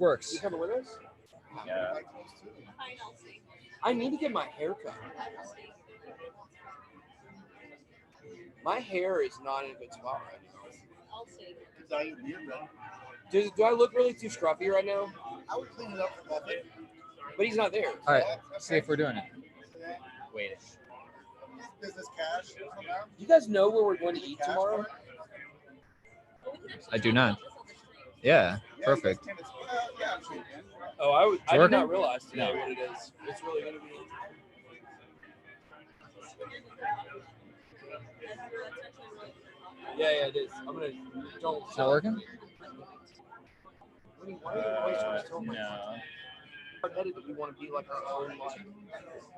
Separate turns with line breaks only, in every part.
Works.
You coming with us?
Yeah.
I need to get my hair cut. My hair is not in a good spot right now. Do I look really too scruffy right now?
I would clean it up for Method.
But he's not there.
All right, see if we're doing it.
Wait.
Business cash.
You guys know where we're going to eat tomorrow?
I do not. Yeah, perfect.
Oh, I did not realize today
No.
what it is. It's really going to be. Yeah, it is. I'm going to. Don't.
Is that working?
No.
Hard-headed that we want to be like our own, like,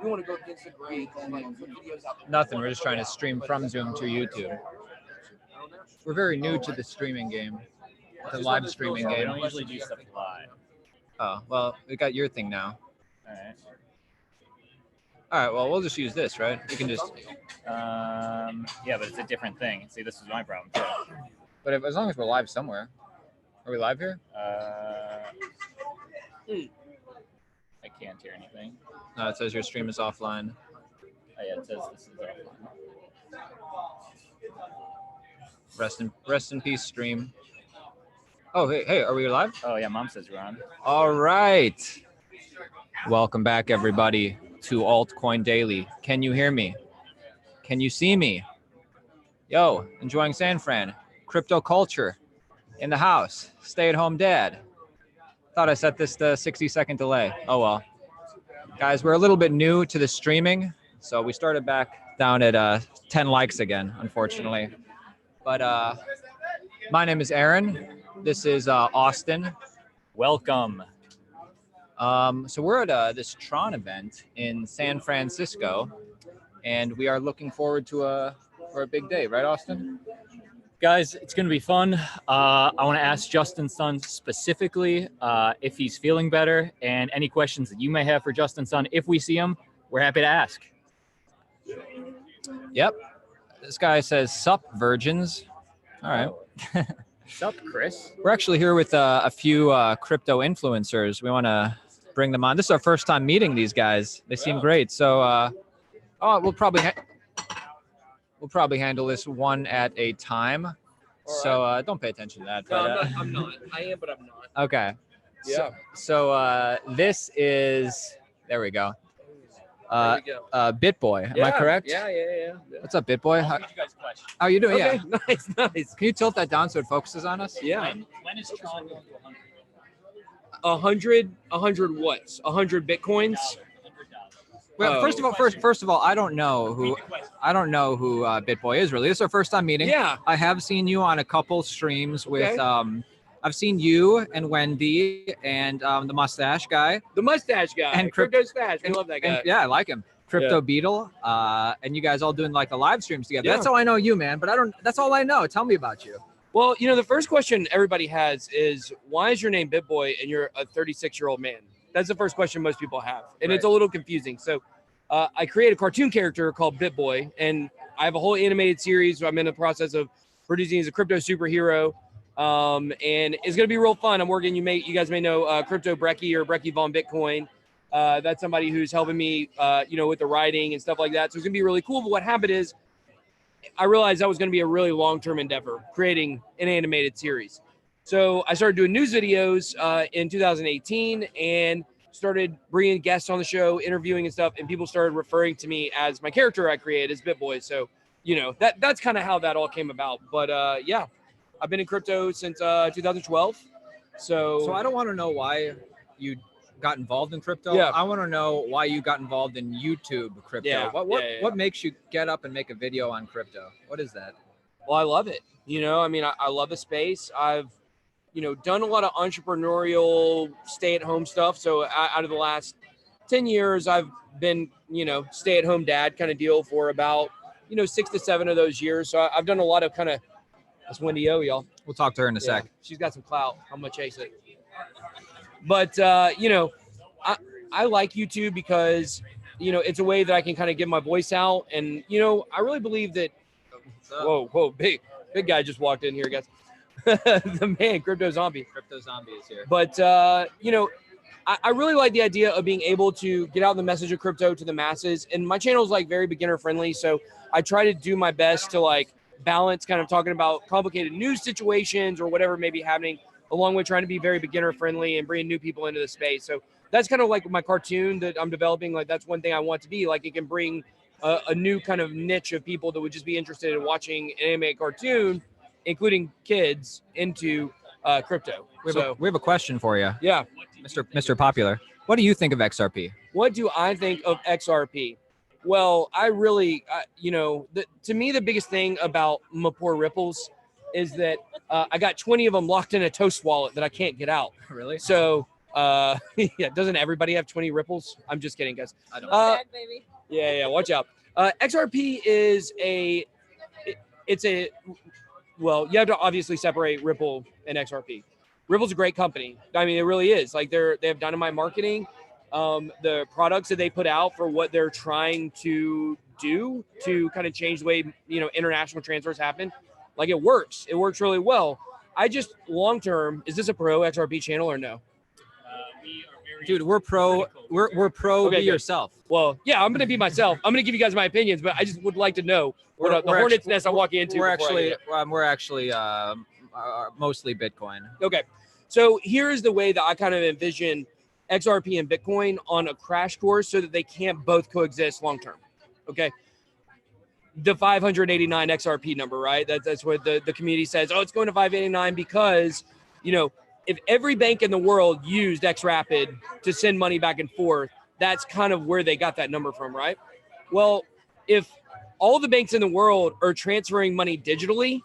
we want to go against the grain and like put videos out there.
Nothing. We're just trying to stream from Zoom to YouTube. We're very new to the streaming game, the live streaming
We
game.
don't usually do stuff live.
Oh, well, we got your thing now.
All right.
All right, well, we'll just use this, right? You can just,
Yeah, but it's a different thing. See, this is my problem. Too.
but if, as long as we're live somewhere. Are we live here?
I can't hear anything.
No, it says your stream is offline.
Oh, yeah, it says this is offline.
Rest in peace, stream. Oh, hey, are we live?
Oh, yeah, Mom says we're on.
All right. Welcome back, everybody, to Altcoin Daily. Can you hear me? Can you see me? Yo, enjoying San Fran. Crypto culture in the house. Stay-at-home dad. Thought I set this to 60-second delay. Oh, well. Guys, we're a little bit new to the streaming, so we started back down at 10 likes again, unfortunately. But my name is Aaron. This is Austin.
Welcome.
So we're at this Tron event in San Francisco, and we are looking forward to for a big day, right, Austin?
Guys, it's going to be fun. I want to ask Justin's son specifically if he's feeling better, and any questions that you may have for Justin's son. If we see him, we're happy to ask.
Yep. This guy says, "Sup, virgins." All right.
Sup, Chris?
We're actually here with a few crypto influencers. We want to bring them on. This is our first time meeting these guys. They seem great. So we'll probably handle this one at a time.
All
So don't pay attention to that.
No,
But,
I'm not. I am, but I'm not.
okay.
Yeah.
So this is, there we go.
There we go.
BitBoy, am I correct?
Yeah.
What's up, BitBoy? How
you guys a question.
are you doing?
Okay,
Yeah.
nice.
Can you tilt that down so it focuses on us?
Yeah.
When is Tron going to
100 what? 100 Bitcoins?
Well,
Oh.
first of all, I don't know who BitBoy is really. This is our first time meeting.
Yeah.
I have seen you on a couple streams with
Okay.
I've seen you and Wendy and the mustache guy.
The mustache guy.
And
Crypto Stash. I love that guy.
And, yeah, I like him. Crypto
Yeah.
Beetle. And you guys all doing like the live streams together.
Yeah.
That's how I know you, man. But that's all I know. Tell me about you.
Well, the first question everybody has is, why is your name BitBoy and you're a 36-year-old man? That's the first question most people have. And it's a little confusing. So I create a cartoon character called BitBoy, and I have a whole animated series. I'm in the process of producing as a crypto superhero. And it's going to be real fun. I'm working, you guys may know Crypto Brecky or Brecky Von Bitcoin. That's somebody who's helping me, with the writing and stuff like that. So it's going to be really cool. But what happened is I realized that was going to be a really long-term endeavor, creating an animated series. So I started doing news videos in 2018 and started bringing guests on the show, interviewing and stuff. And people started referring to me as my character I created as BitBoy. So, that's kind of how that all came about. But yeah, I've been in crypto since 2012. So
I don't want to know why you got involved in crypto.
Yeah.
I want to know why you got involved in YouTube crypto.
Yeah.
What makes you get up and make a video on crypto? What is that?
Well, I love it. I love the space. I've, done a lot of entrepreneurial stay-at-home stuff. So out of the last 10 years, I've been, stay-at-home dad kind of deal for about, 6 to 7 of those years. So I've done a lot of kind of, that's Wendy O, y'all.
We'll talk to her in a sec.
She's got some clout. I'm going to chase it. But, I like YouTube because, it's a way that I can kind of get my voice out. And, I really believe that, whoa, big guy just walked in here, guys. the man, Crypto Zombie.
Crypto Zombie is here.
But you know, I really like the idea of being able to get out the message of crypto to the masses. And my channel is like very beginner friendly, so I try to do my best to like balance kind of talking about complicated news situations or whatever may be happening, along with trying to be very beginner friendly and bringing new people into the space. So that's kind of like my cartoon that I'm developing. Like that's one thing I want to be. Like it can bring a new kind of niche of people that would just be interested in watching an animated cartoon, including kids, into crypto.
We have a question for you,
Yeah.
Mr. Popular. What do you think of XRP?
What do I think of XRP? Well, I really, you know, to me, the biggest thing about my poor ripples is that I got 20 of them locked in a Toast wallet that I can't get out.
Really?
So, yeah, doesn't everybody have 20 ripples? I'm just kidding, guys.
I don't.
Baby.
Yeah, watch out. XRP is well, you have to obviously separate Ripple and XRP. Ripple's a great company. I mean, it really is. Like they have dynamite marketing. The products that they put out for what they're trying to do to kind of change the way, you know, international transfers happen. Like it works. It works really well. I just long term, is this a pro XRP channel or no?
Dude, we're pro. We're pro.
Okay,
Be
good.
yourself.
Well, yeah, I'm gonna be myself. I'm gonna give you guys my opinions, but I just would like to know what the hornet's nest I'm walking into.
We're
before I get
actually mostly Bitcoin.
Okay. So here's the way that I kind of envision XRP and Bitcoin on a crash course so that they can't both coexist long term. Okay. The 589 XRP number, right? That's what the community says. Oh, it's going to 589 because, you know, if every bank in the world used XRapid to send money back and forth, that's kind of where they got that number from, right? Well, if all the banks in the world are transferring money digitally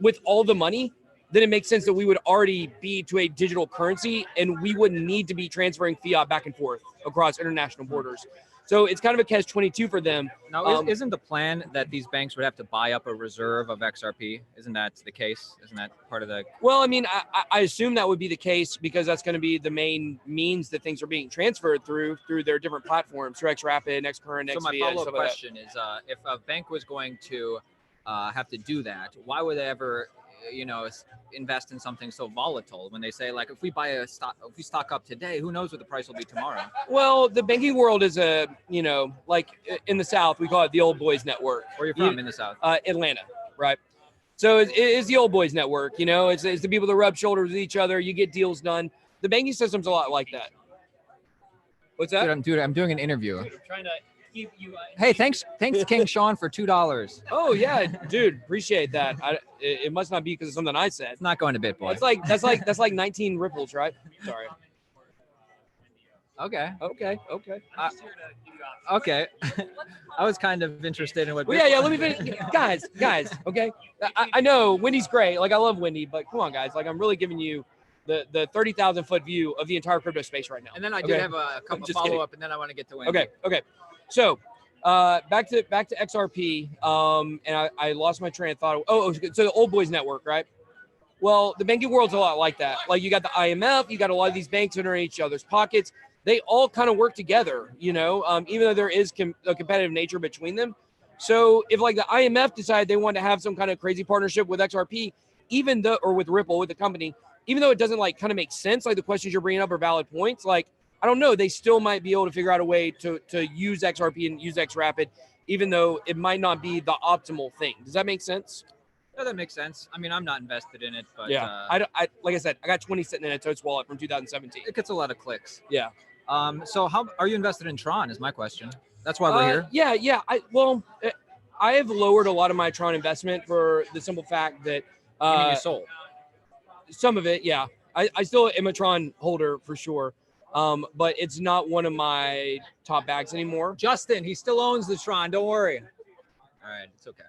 with all the money, then it makes sense that we would already be to a digital currency and we wouldn't need to be transferring fiat back and forth across international borders. So it's kind of a catch-22 for them.
Now, isn't the plan that these banks would have to buy up a reserve of XRP? Isn't that the case? Isn't that part of the...
Well, I mean, I assume that would be the case because that's going to be the main means that things are being transferred through their different platforms, through XRapid, XCurrent, XVIA.
So my follow-up question is, if a bank was going to have to do that, why would they ever, you know, invest in something so volatile when they say, like, if we buy a stock, if we stock up today, who knows what the price will be tomorrow?
Well, the banking world is a, you know, like in the South, we call it the old boys network.
Where are you from in the South?
Atlanta, right? So it's the old boys network, you know, it's the people that rub shoulders with each other. You get deals done. The banking system's a lot like that. What's that?
Dude, I'm doing an interview.
I'm trying to keep you.
Hey, thanks King Sean for $2.
Oh yeah, dude, appreciate that. It must not be because of something I said.
It's not going to BitBoy.
That's like 19 ripples, right? Sorry.
Okay.
Okay.
I was kind of interested in what.
Well, yeah. Let me finish, guys. Okay. I know Wendy's great. Like I love Wendy, but come on, guys. Like I'm really giving you the 30,000 foot view of the entire crypto space right now.
And then I do have a couple follow up, and then I want to get to Wendy.
Okay. So, back to XRP. And I lost my train of thought. Oh, so the old boys network, right? Well, the banking world's a lot like that. Like you got the IMF, you got a lot of these banks that are in each other's pockets. They all kind of work together, you know, even though there is a competitive nature between them. So if like the IMF decided they wanted to have some kind of crazy partnership with XRP, or with Ripple, with the company, even though it doesn't like kind of make sense, like the questions you're bringing up are valid points, like, I don't know, they still might be able to figure out a way to use XRP and use XRapid, even though it might not be the optimal thing. Does that make sense?
Yeah, that makes sense. I mean, I'm not invested in it, but
yeah, I like I said, I got 20 sitting in a Toast wallet from 2017.
It gets a lot of clicks.
Yeah.
So how are you invested in Tron is my question. That's why we're here.
Yeah. I have lowered a lot of my Tron investment for the simple fact that
You mean you sold?
Some of it, yeah. I still am a Tron holder for sure. But it's not one of my top bags anymore.
Justin, he still owns the Tron. Don't worry. All right, it's okay.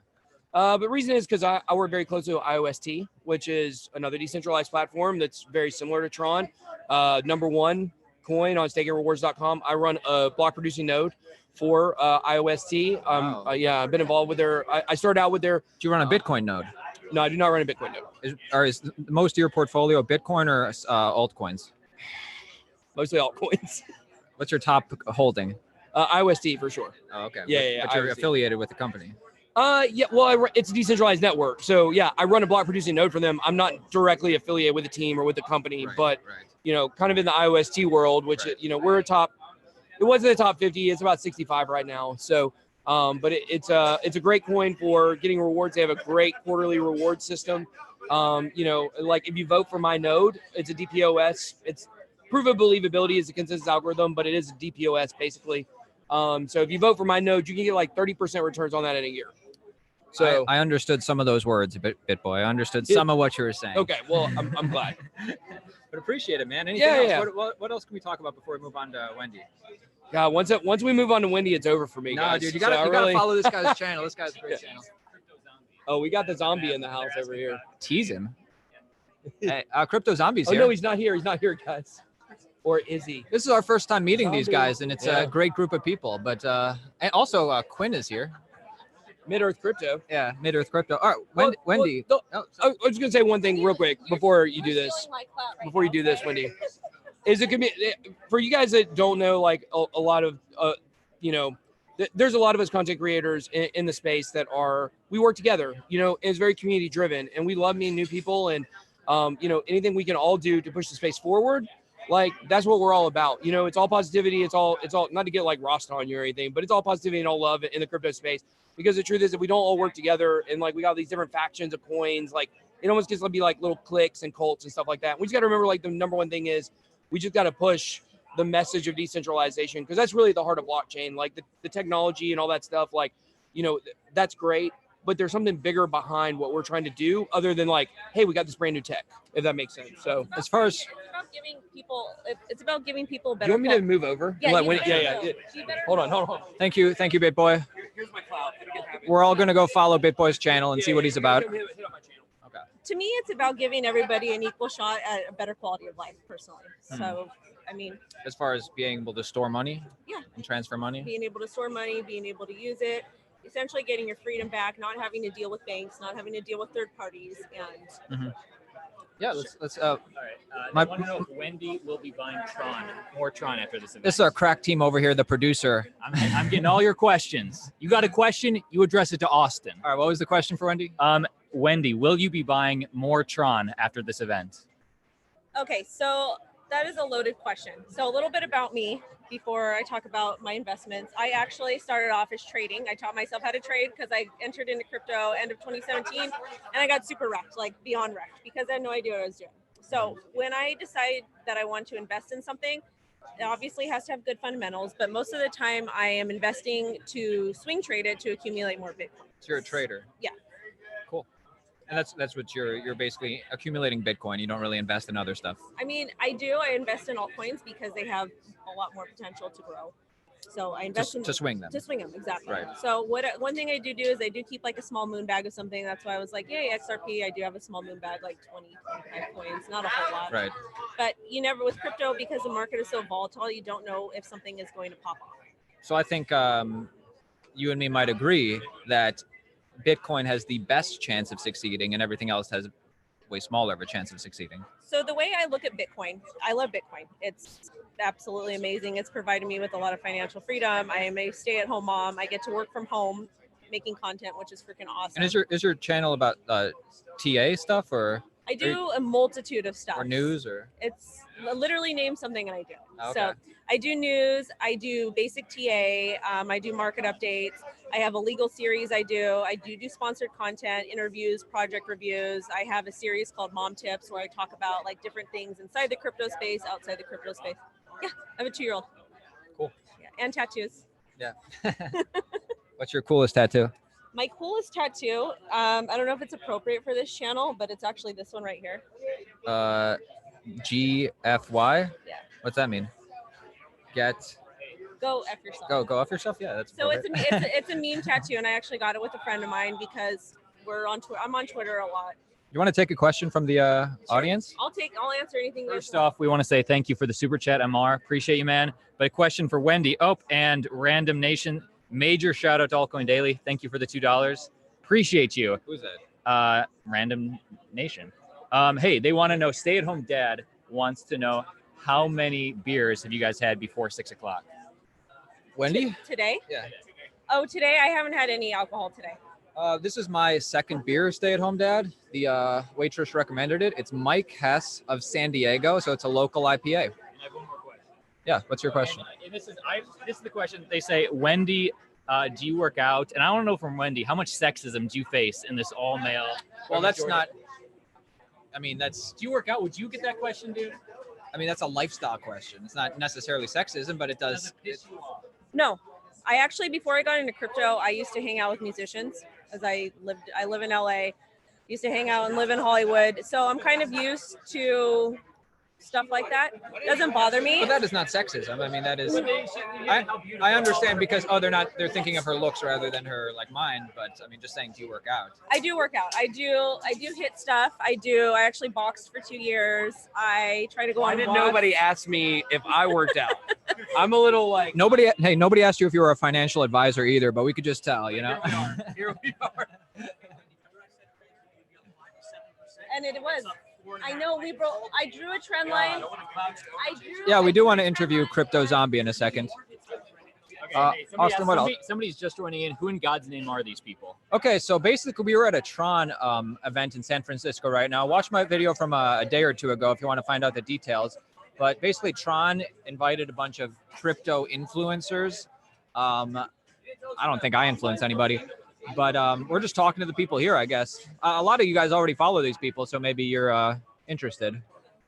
But reason is because I work very closely with IOST, which is another decentralized platform that's very similar to Tron. Number one coin on stakeandrewards.com. I run a block producing node for IOST.
Wow.
Yeah, I've been involved with their. I started out with their.
Do you run a Bitcoin node?
No, I do not run a Bitcoin node.
Is most of your portfolio Bitcoin or altcoins?
Mostly altcoins.
What's your top holding?
IOST for sure.
Oh, okay.
Yeah.
But you're
IOST.
affiliated with the company.
Yeah, well, it's a decentralized network. So yeah, I run a block producing node for them. I'm not directly affiliated with the team or with the company, but kind of in the IOST world, which, we're a top, it wasn't the top 50. It's about 65 right now. So, but it's a great coin for getting rewards. They have a great quarterly reward system. Like if you vote for my node, it's a DPoS. It's proof of believability is a consensus algorithm, but it is a DPoS basically. So if you vote for my node, you can get like 30% returns on that in a year. So
I understood some of those words, BitBoy. I understood some of what you were saying.
Okay, well, I'm glad.
But appreciate it, man. Anything else?
Yeah.
What else can we talk about before we move on to Wendy?
Yeah, once we move on to Wendy, it's over for me, guys.
Dude, you gotta follow this guy's channel. This guy's a great channel.
Oh, we got the zombie in the house over here.
Tease him. Hey, Crypto Zombie's
Oh
here.
no, he's not here. He's not here, guys. Or is he?
This is our first time meeting these
Zombie.
guys, and it's a great group of people. But and also Quinn is here.
Mid-Earth Crypto.
Yeah, Mid-Earth Crypto. All right, Wendy.
I was just gonna say one thing real quick before you do this. Wendy, is it for you guys that don't know, like a lot of there's a lot of us content creators in the space that we work together. It's very community driven, and we love meeting new people, and anything we can all do to push the space forward. Like that's what we're all about. It's all positivity. It's all not to get like Rost on you or anything, but it's all positivity and all love in the crypto space. Because the truth is, if we don't all work together and like we got these different factions of coins, like it almost gets to be like little cliques and cults and stuff like that. We just got to remember, like the number one thing is we just got to push the message of decentralization, because that's really the heart of blockchain. Like the technology and all that stuff, like that's great, but there's something bigger behind what we're trying to do, other than like, hey, we got this brand new tech, if that makes sense. So as far as
it's about giving people better.
Do you want me to move over?
Yeah,
Yeah. Hold on.
Thank you, BitBoy.
Here's my cloud.
We're all gonna go follow BitBoy's channel and see what he's about.
To me, it's about giving everybody an equal shot at a better quality of life, personally. So, I mean,
As far as being able to store money,
Yeah.
and transfer money.
being able to store money, being able to use it, essentially getting your freedom back, not having to deal with banks, not having to deal with third parties, and
Yeah, let's.
All right.
My-
I want to know if Wendy will be buying more Tron after this event.
This is our crack team over here, the producer.
I'm getting all your questions. You got a question, you address it to Austin.
All right, what was the question for Wendy?
Wendy, will you be buying more Tron after this event?
Okay, so that is a loaded question. So a little bit about me before I talk about my investments. I actually started off as trading. I taught myself how to trade because I entered into crypto end of 2017, and I got super wrecked, like beyond wrecked, because I had no idea what I was doing. So when I decided that I want to invest in something, it obviously has to have good fundamentals, but most of the time I am investing to swing trade it to accumulate more Bitcoin.
So you're a trader.
Yeah.
Cool. And that's what you're basically accumulating Bitcoin. You don't really invest in other stuff.
I mean, I do. I invest in altcoins because they have a lot more potential to grow. So I invest
To swing them.
To swing them, exactly.
Right.
So one thing I do is I do keep like a small moon bag of something. That's why I was like, yay, XRP. I do have a small moon bag, like 25 coins, not a whole lot.
Right.
But you never, with crypto, because the market is so volatile, you don't know if something is going to pop off.
So I think you and me might agree that Bitcoin has the best chance of succeeding, and everything else has way smaller of a chance of succeeding.
So the way I look at Bitcoin, I love Bitcoin. It's absolutely amazing. It's provided me with a lot of financial freedom. I am a stay-at-home mom. I get to work from home, making content, which is freaking awesome.
And is your channel about TA stuff or
I do a multitude of stuff.
or news or?
It's literally name something and I do.
Okay.
So I do news, I do basic TA, I do market updates. I have a legal series I do sponsored content, interviews, project reviews. I have a series called Mom Tips where I talk about like different things inside the crypto space, outside the crypto space. Yeah, I have a 2-year-old.
Cool.
Yeah, and tattoos.
Yeah. What's your coolest tattoo?
My coolest tattoo, I don't know if it's appropriate for this channel, but it's actually this one right here.
GFY?
Yeah.
What's that mean? Get
Go F yourself.
go off yourself? Yeah, that's
So
appropriate.
it's a meme tattoo, and I actually got it with a friend of mine because I'm on Twitter a lot.
You want to take a question from the audience?
I'll answer anything.
First off, we want to say thank you for the super chat, MR. Appreciate you, man. But a question for Wendy. Oh, and Random Nation. Major shout out to Altcoin Daily. Thank you for the $2. Appreciate you.
Who's that?
Random Nation. Hey, they want to know, stay-at-home dad wants to know how many beers have you guys had before 6 o'clock?
Wendy?
Today?
Yeah.
Oh, today I haven't had any alcohol today.
This is my second beer, stay-at-home dad. The waitress recommended it. It's Mike Hess of San Diego, so it's a local IPA.
And I have one more question.
Yeah, what's your question?
And this is the question. They say, Wendy, do you work out? And I want to know from Wendy, how much sexism do you face in this all-male?
Well, that's not. I mean, that's.
Do you work out? Would you get that question, dude?
I mean, that's a lifestyle question. It's not necessarily sexism, but it
Does
does.
it piss you off?
No, I actually, before I got into crypto, I used to hang out with musicians as I live in LA, used to hang out and live in Hollywood. So I'm kind of used to stuff like that. Doesn't bother me.
But that is not sexism. I mean, that is. I understand because they're thinking of her looks rather than her like mind. But I mean, just saying, do you work out?
I do work out. I do hit stuff. I actually boxed for 2 years. I try to go on
Why did
walks.
nobody ask me if I worked out? I'm a little like.
Nobody asked you if you were a financial advisor either, but we could just tell, you know.
Here we are.
And it was. I know I drew a trend line.
Yeah, we do want to interview Crypto Zombie in a second.
Okay,
Austin, what else?
Somebody's just joining in. Who in God's name are these people?
Okay, so basically we were at a Tron event in San Francisco right now. Watch my video from a day or two ago if you want to find out the details. But basically Tron invited a bunch of crypto influencers. I don't think I influence anybody, but we're just talking to the people here, I guess. A lot of you guys already follow these people, so maybe you're interested.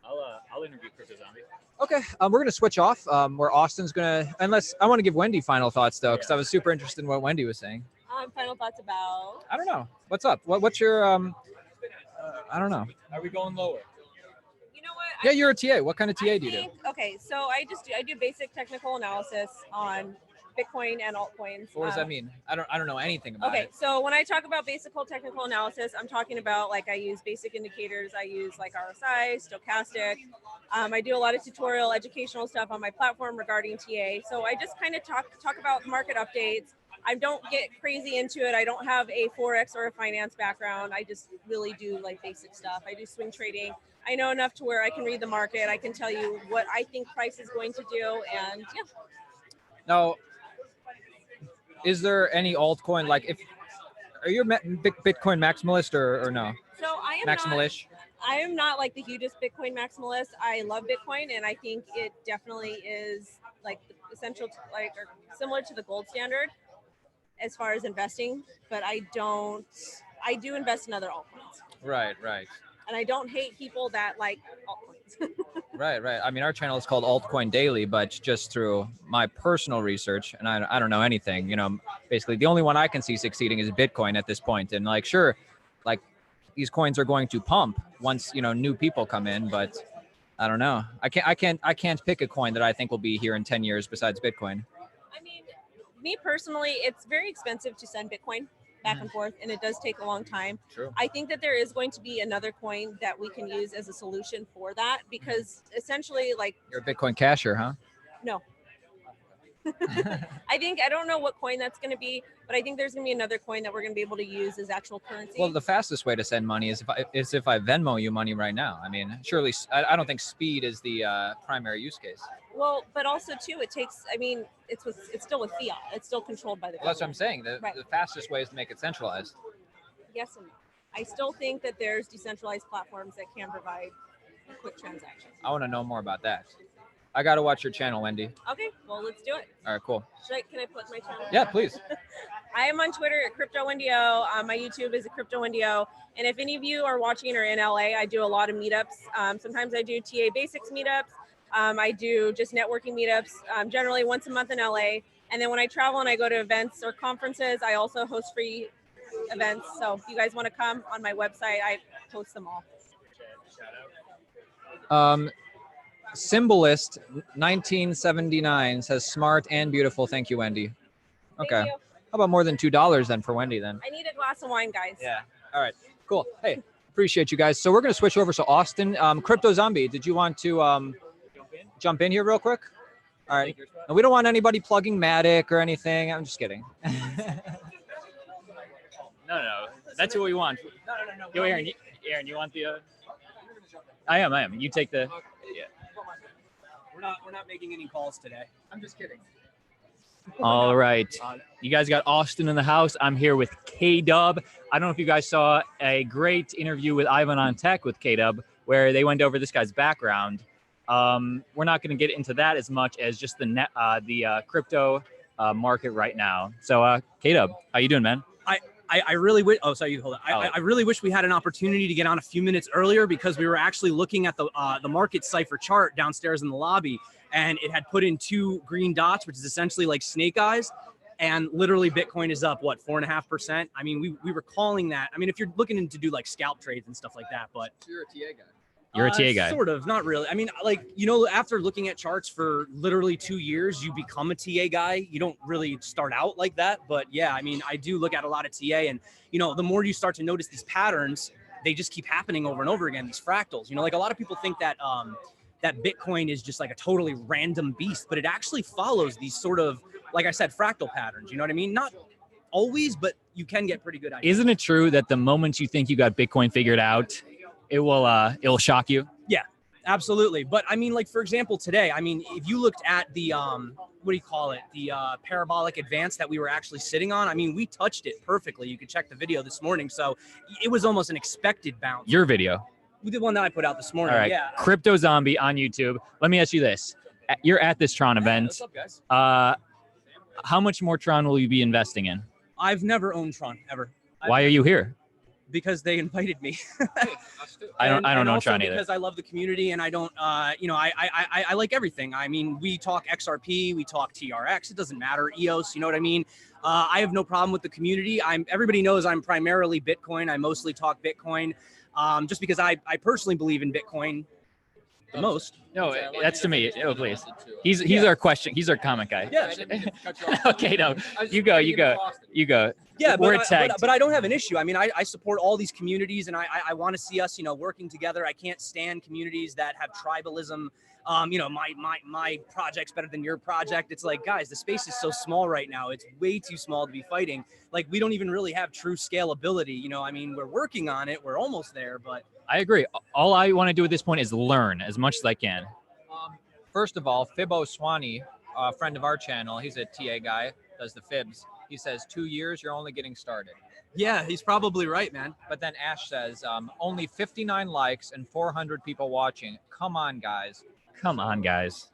I'll interview Crypto Zombie.
Okay, we're going to switch off where Austin's going to, unless I want to give Wendy final thoughts though, because I was super interested in what Wendy was saying.
Final thoughts about.
I don't know. What's up? What's your, I don't know.
Are we going lower?
You know what?
Yeah, you're a TA. What kind of TA do you do?
Okay, so I do basic technical analysis on Bitcoin and altcoins.
What does that mean? I don't know anything about
Okay,
it.
so when I talk about basic technical analysis, I'm talking about like I use basic indicators. I use like RSI, stochastic. I do a lot of tutorial educational stuff on my platform regarding TA. So I just kind of talk about market updates. I don't get crazy into it. I don't have a Forex or a finance background. I just really do like basic stuff. I do swing trading. I know enough to where I can read the market. I can tell you what I think price is going to do. And yeah.
Now, is there any altcoin, like are you a Bitcoin maximalist or no?
So I am
Maximalish?
I am not like the hugest Bitcoin maximalist. I love Bitcoin, and I think it definitely is like essential to like or similar to the gold standard as far as investing. But I do invest in other altcoins.
Right.
And I don't hate people that like altcoins.
Right. I mean, our channel is called Altcoin Daily, but just through my personal research, and I don't know anything, you know, basically the only one I can see succeeding is Bitcoin at this point. And like, sure, like these coins are going to pump once, you know, new people come in, but I don't know. I can't pick a coin that I think will be here in 10 years besides Bitcoin.
I mean, me personally, it's very expensive to send Bitcoin back and forth, and it does take a long time.
True.
I think that there is going to be another coin that we can use as a solution for that, because essentially, like,
You're a Bitcoin casher, huh?
no. I don't know what coin that's going to be, but I think there's going to be another coin that we're going to be able to use as actual currency.
Well, the fastest way to send money is if I Venmo you money right now. I mean, surely I don't think speed is the primary use case.
Well, but also too, it takes. I mean, it's still with fiat. It's still controlled by the
Well, that's what I'm
government.
saying.
Right.
The fastest way is to make it centralized.
Yes and no. I still think that there's decentralized platforms that can provide quick transactions.
I want to know more about that. I got to watch your channel, Wendy.
Okay, well, let's do it.
All right, cool.
Can I put my channel?
Yeah, please.
I am on Twitter at Crypto Wendio. My YouTube is at Crypto Wendio. And if any of you are watching or in LA, I do a lot of meetups. Sometimes I do TA Basics meetups. I do just networking meetups, generally once a month in LA. And then when I travel and I go to events or conferences, I also host free events. So if you guys want to come on my website, I post them all.
Symbolist 1979 says smart and beautiful. Thank you, Wendy. Okay.
Thank you.
How about more than $2 then for Wendy then?
I need a glass of wine, guys.
Yeah. All right. Cool. Hey, appreciate you guys. So we're going to switch over. So Austin, Crypto Zombie, did you want to jump in here real quick? All right. And we don't want anybody plugging Matic or anything. I'm just kidding.
No. That's what we want.
No.
Yo, Aaron, you want the? I am. You take the. Yeah.
We're not making any calls today.
I'm just kidding.
All right. You guys got Austin in the house. I'm here with K-Dub. I don't know if you guys saw a great interview with Ivan on Tech with K-Dub, where they went over this guy's background. We're not going to get into that as much as just the crypto market right now. So, K-Dub, how you doing, man?
I really wish. Oh, sorry, you hold on. I really wish we had an opportunity to get on a few minutes earlier because we were actually looking at the market cipher chart downstairs in the lobby, and it had put in 2 green dots, which is essentially like snake eyes. And literally, Bitcoin is up what 4.5%. I mean, we were calling that. I mean, if you're looking to do like scalp trades and stuff like that, but
So you're a TA guy.
You're a TA guy.
Sort of, not really. I mean, like, you know, after looking at charts for literally 2 years, you become a TA guy. You don't really start out like that. But yeah, I mean, I do look at a lot of TA, and, you know, the more you start to notice these patterns, they just keep happening over and over again, these fractals. You know, like a lot of people think that that Bitcoin is just like a totally random beast, but it actually follows these sort of, like I said, fractal patterns. You know what I mean? Not always, but you can get pretty good ideas.
Isn't it true that the moment you think you got Bitcoin figured out, it'll shock you?
Yeah, absolutely. But I mean, like, for example, today, I mean, if you looked at the, what do you call it? The parabolic advance that we were actually sitting on, I mean, we touched it perfectly. You could check the video this morning. So it was almost an expected bounce.
Your video.
The one that I put out this morning.
All right.
Yeah.
Crypto Zombie on YouTube. Let me ask you this. You're at this Tron event.
What's up, guys?
How much more Tron will you be investing in?
I've never owned Tron, ever.
Why are you here?
Because they invited me.
I don't know
also
Tron either.
Because I love the community, and I don't, you know, I like everything. I mean, we talk XRP, we talk TRX. It doesn't matter. EOS, you know what I mean? I have no problem with the community. Everybody knows I'm primarily Bitcoin. I mostly talk Bitcoin, just because I personally believe in Bitcoin the most.
No, that's to me. Oh, please. He's our question. He's our comment guy.
Yeah.
Okay, no, you go.
Yeah,
We're
but,
tagged.
but I don't have an issue. I mean, I support all these communities, and I want to see us, you know, working together. I can't stand communities that have tribalism. You know, my project's better than your project. It's like, guys, the space is so small right now. It's way too small to be fighting. Like, we don't even really have true scalability. You know, I mean, we're working on it. We're almost there, but
I agree. All I want to do at this point is learn as much as I can.
First of all, Fibbo Swanee, a friend of our channel, he's a TA guy, does the fibs. He says 2 years, you're only getting started.
yeah, he's probably right, man.
But then Ash says only 59 likes and 400 people watching. Come on, guys.
Come on, guys.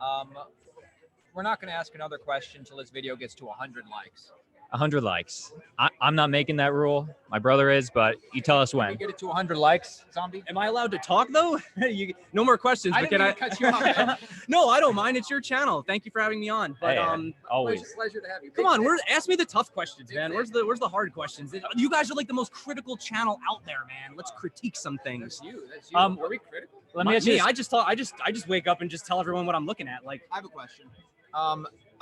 We're not going to ask another question until this video gets to 100 likes.
100 likes. I'm not making that rule. My brother is, but you tell us
We
when.
get it to 100 likes, Zombie.
Am I allowed to talk though? No more questions.
I
But
didn't
can
even cut you off.
No, I don't mind. It's your channel. Thank you for having me on. But
Hey, always.
Pleasure to have you.
come on, ask me the tough questions, man. Where's the hard questions? You guys are like the most critical channel out there, man. Let's critique some things.
That's you. Are we critical?
Let me ask you
Me,
this.
I just wake up and just tell everyone what I'm looking at. Like,
I have a question.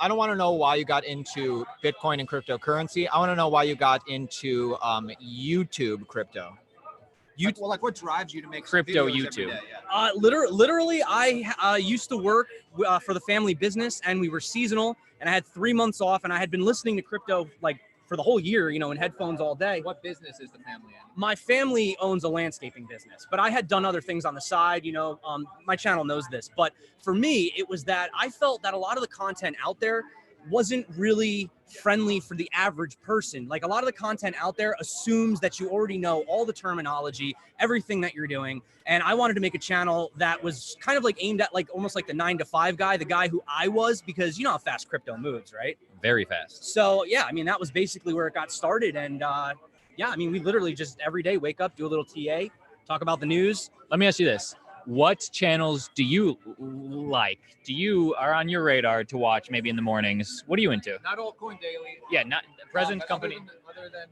I don't want to know why you got into Bitcoin and cryptocurrency. I want to know why you got into YouTube crypto.
Like what drives you to make
Crypto
videos every
YouTube.
day? Yeah.
literally, I used to work for the family business, and we were seasonal, and I had 3 months off, and I had been listening to crypto like for the whole year, you know, in headphones all day.
What business is the family in?
My family owns a landscaping business, but I had done other things on the side, you know, my channel knows this, but for me, it was that I felt that a lot of the content out there wasn't really friendly for the average person. Like, a lot of the content out there assumes that you already know all the terminology, everything that you're doing. And I wanted to make a channel that was kind of like aimed at like almost like the 9-to-5 guy, the guy who I was, because you know how fast crypto moves, right?
Very fast.
So yeah, I mean, that was basically where it got started. And yeah, I mean, we literally just every day wake up, do a little TA, talk about the news.
Let me ask you this. What channels do you like? Are on your radar to watch maybe in the mornings? What are you into?
Not Altcoin Daily.
Yeah, not present
But
company.
Other than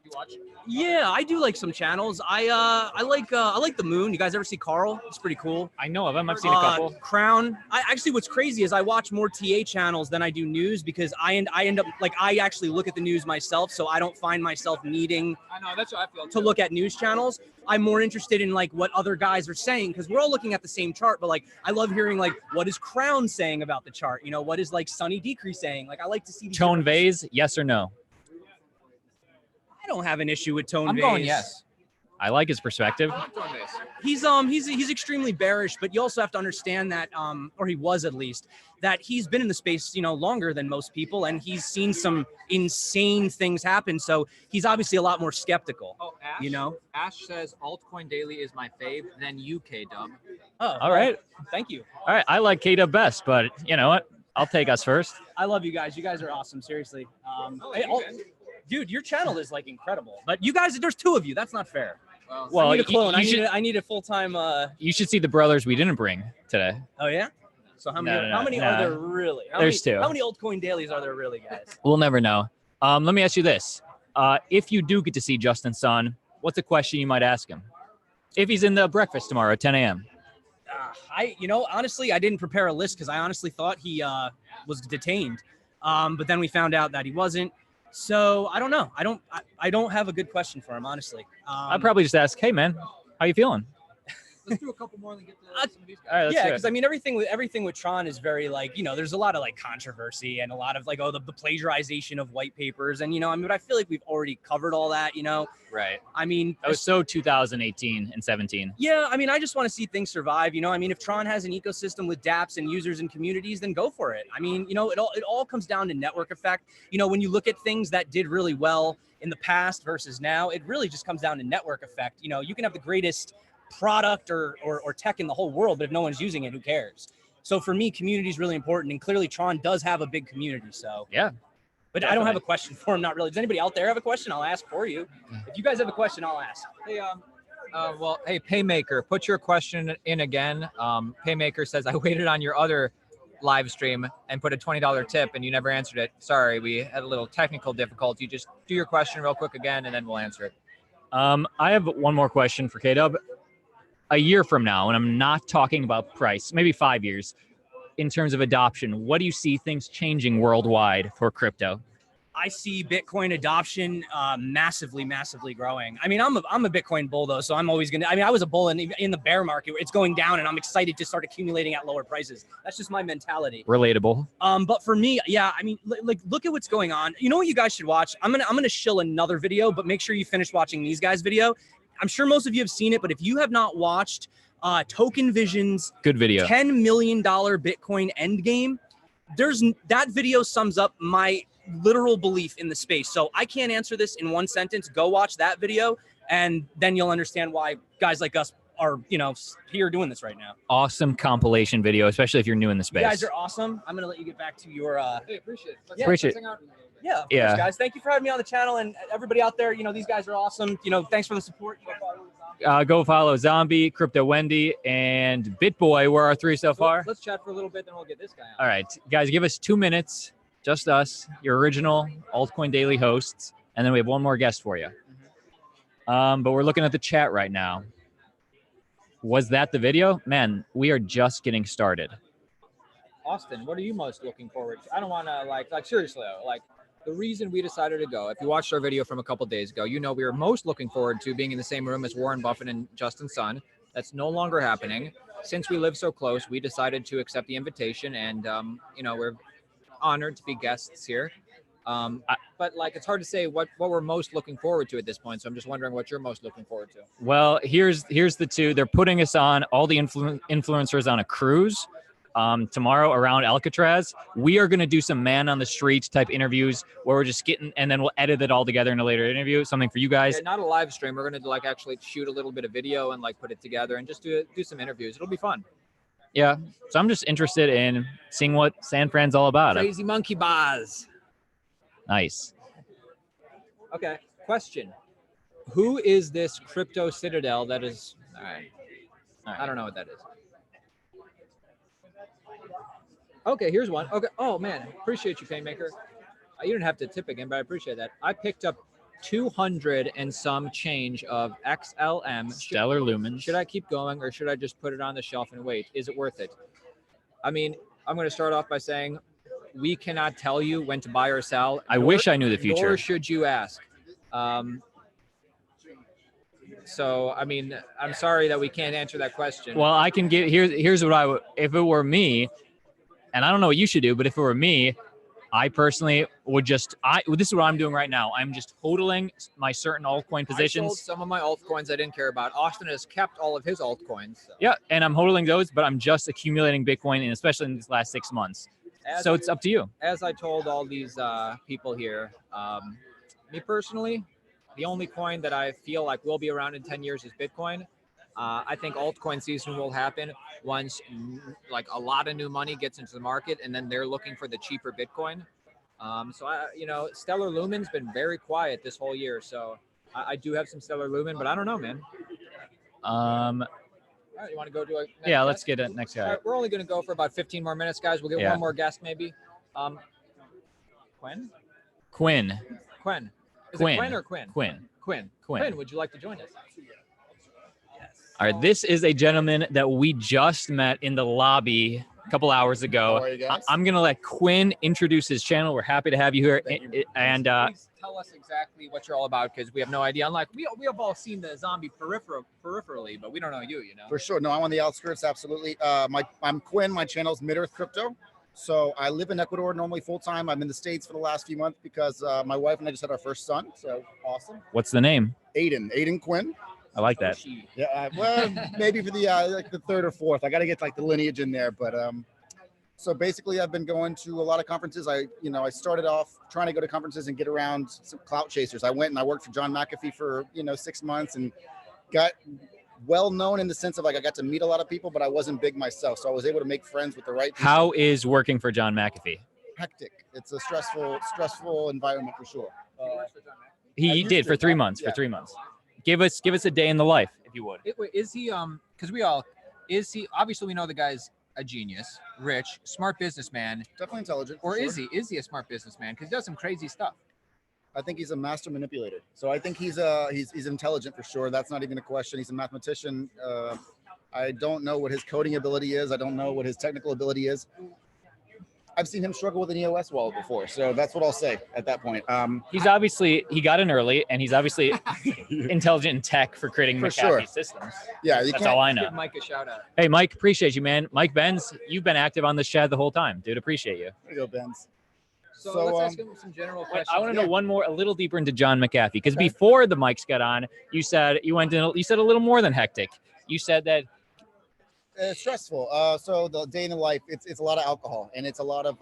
you watch.
Yeah, I do like some channels. I like the Moon. You guys ever see Carl? It's pretty cool.
I know of them. I've seen a couple.
Crown. I actually, what's crazy is I watch more TA channels than I do news, because I end up like, I actually look at the news myself, so I don't find myself needing
I know, that's what I feel
to
too.
look at news channels. I'm more interested in like what other guys are saying, because we're all looking at the same chart, but like I love hearing like, what is Crown saying about the chart? You know, what is like Sunny Decree saying? Like, I like to see these
Tone
different-
Vase, yes or no?
I don't have an issue with Tone
I'm
Vase.
going yes.
I like his perspective.
He's extremely bearish, but you also have to understand that, or he was at least, that he's been in the space, longer than most people, and he's seen some insane things happen. So he's obviously a lot more skeptical.
Oh, Ash, Ash says altcoin daily is my fave. Then UK Dub.
Oh,
All right.
Thank you.
All right. I like K-Dub best, but you know what? I'll take us first.
I love you guys. You guys are awesome. Seriously. Dude, your channel is like incredible. But you guys, there's 2 of you. That's not fair.
Well,
I need a clone.
you
I need a full-time.
You should see the brothers we didn't bring today.
Oh yeah. So how many
No.
are there really?
There's 2.
How many altcoin dailies are there really, guys?
We'll never know. Let me ask you this: if you do get to see Justin Sun, what's a question you might ask him? If he's in the breakfast tomorrow at 10 a.m.
Honestly, I didn't prepare a list because I honestly thought he was detained, but then we found out that he wasn't. So I don't know. I don't have a good question for him, honestly.
I'd probably just ask, "Hey, man, how you feeling?"
Let's do a couple more and then get to some of these guys.
All right, let's
Yeah,
do it.
because I mean, everything with Tron is very like, there's a lot of like controversy and a lot of like, the plagiarization of white papers, and but I feel like we've already covered all that.
Right.
I mean,
That was so 2018 and 17.
yeah, I mean, I just want to see things survive. I mean, if Tron has an ecosystem with dApps and users and communities, then go for it. I mean, it all comes down to network effect. When you look at things that did really well in the past versus now, it really just comes down to network effect. You can have the greatest product or tech in the whole world, but if no one's using it, who cares? So for me, community is really important, and clearly Tron does have a big community. So
Yeah.
but
Definitely.
I don't have a question for him, not really. Does anybody out there have a question? I'll ask for you. If you guys have a question, I'll ask.
Hey, hey, Paymaker, put your question in again. Paymaker says, I waited on your other live stream and put a $20 tip and you never answered it. Sorry, we had a little technical difficulty. Just do your question real quick again and then we'll answer it.
I have one more question for K-Dub. A year from now, and I'm not talking about price, maybe 5 years, in terms of adoption, what do you see things changing worldwide for crypto?
I see Bitcoin adoption massively growing. I mean, I'm a Bitcoin bull though, so I'm always gonna. I mean, I was a bull in the bear market. It's going down, and I'm excited to start accumulating at lower prices. That's just my mentality.
Relatable.
But for me, yeah, I mean, like look at what's going on. You know what you guys should watch? I'm gonna shill another video, but make sure you finish watching these guys' video. I'm sure most of you have seen it, but if you have not watched Token Vision's
Good video.
$10 million Bitcoin endgame, that video sums up my literal belief in the space. So I can't answer this in one sentence. Go watch that video, and then you'll understand why guys like us are, here doing this right now.
Awesome compilation video, especially if you're new in the space.
You guys are awesome. I'm gonna let you get back to your.
Hey, appreciate it.
Yeah,
appreciate
Let's hang out.
Yeah, of
Yeah.
course, guys. Thank you for having me on the channel, and everybody out there. These guys are awesome. Thanks for the support.
Go follow Zombie, Crypto Wendy, and BitBoy. Where are 3 so far?
Let's chat for a little bit, then we'll get this guy on.
All right, guys, give us 2 minutes, just us, your original Altcoin Daily hosts, and then we have one more guest for you. But we're looking at the chat right now. Was that the video? Man, we are just getting started.
Austin, what are you most looking forward to? I don't want to like seriously though, like the reason we decided to go, if you watched our video from a couple days ago, we were most looking forward to being in the same room as Warren Buffett and Justin Sun. That's no longer happening. Since we live so close, we decided to accept the invitation, and we're honored to be guests here. But like, it's hard to say what we're most looking forward to at this point. So I'm just wondering what you're most looking forward to.
Well, here's the 2. They're putting us on, all the influencers, on a cruise tomorrow around Alcatraz. We are going to do some man on the street type interviews where we're just getting, and then we'll edit it all together in a later interview, something for you guys.
Yeah, not a live stream. We're going to like actually shoot a little bit of video and like put it together and just do some interviews. It'll be fun.
Yeah. So I'm just interested in seeing what San Fran's all about.
Crazy monkey bars.
Nice.
Okay. Question. Who is this crypto citadel that is, all right. I don't know what that is. Okay, here's one. Okay. Oh man, appreciate you, Paymaker. You didn't have to tip again, but I appreciate that. I picked up 200 and some change of XLM.
Stellar Lumens.
Should I keep going or should I just put it on the shelf and wait? Is it worth it? I mean, I'm going to start off by saying we cannot tell you when to buy or sell.
I wish I knew the future.
Nor should you ask. So, I mean, I'm sorry that we can't answer that question.
Well, I can give, here's what I would, if it were me, and I don't know what you should do, but if it were me, I personally would just, this is what I'm doing right now. I'm just hodling my certain altcoin
I sold
positions.
some of my altcoins I didn't care about. Austin has kept all of his altcoins. So.
Yeah, and I'm hodling those, but I'm just accumulating Bitcoin, and especially in these last 6 months. So it's up to you.
As I told all these people here, me personally, the only coin that I feel like will be around in 10 years is Bitcoin. I think altcoin season will happen once like a lot of new money gets into the market, and then they're looking for the cheaper Bitcoin. So Stellar Lumen's been very quiet this whole year. So I do have some Stellar Lumen, but I don't know, man. All right, you want to go to a next
Yeah, let's
guest?
get it next guy.
All right, we're only going to go for about 15 more minutes, guys. We'll get
Yeah.
one more guest, maybe. Quinn?
Quinn.
Quinn. Is
Quinn.
it Quinn or Quinn?
Quinn.
Quinn.
Quinn.
Quinn, would you like to join us?
All right, this is a gentleman that we just met in the lobby a couple hours ago.
How are you guys?
I'm going to let Quinn introduce his channel. We're happy to have you here. And
Please tell us exactly what you're all about, because we have no idea. Unlike we have all seen the zombie peripherally, but we don't know you. You know.
For sure. No, I'm on the outskirts. Absolutely. I'm Quinn. My channel is Mid-Earth Crypto. So I live in Ecuador normally full time. I'm in the States for the last few months because my wife and I just had our first son. So awesome.
what's the name?
Aiden Quinn.
I like that.
Yeah. Well, maybe for the like the third or fourth. I got to get like the lineage in there. But so basically, I've been going to a lot of conferences. I started off trying to go to conferences and get around some clout chasers. I went and I worked for John McAfee for 6 months and got well known in the sense of like I got to meet a lot of people, but I wasn't big myself, so I was able to make friends with the right people.
How is working for John McAfee?
Hectic. It's a stressful environment for sure.
He
used
did
to,
for 3
yeah.
months.
Yeah.
For 3 months. Give us a day in the life, if you would.
Is he obviously we know the guy's a genius, rich, smart businessman,
Definitely intelligent.
or
for
is
sure.
he a smart businessman? Because he does some crazy stuff.
I think he's a master manipulator. So I think he's intelligent for sure. That's not even a question. He's a mathematician. I don't know what his coding ability is. I don't know what his technical ability is. I've seen him struggle with an EOS wallet before, so that's what I'll say at that point.
He got in early, and he's obviously intelligent in tech for creating
For
McAfee
sure.
systems.
Yeah, you
That's
can't.
all I know.
Give Mike a shout out.
Hey, Mike, appreciate you, man. Mike Benz, you've been active on this chat the whole time, dude. Appreciate you.
There you go, Benz.
So,
So,
let's ask him some general
Wait,
questions.
I want to know one more, a little deeper into John McAfee, because
Okay.
before the mics got on, you said a little more than hectic. You said that
It's stressful. So the day in the life, it's a lot of alcohol and it's a lot of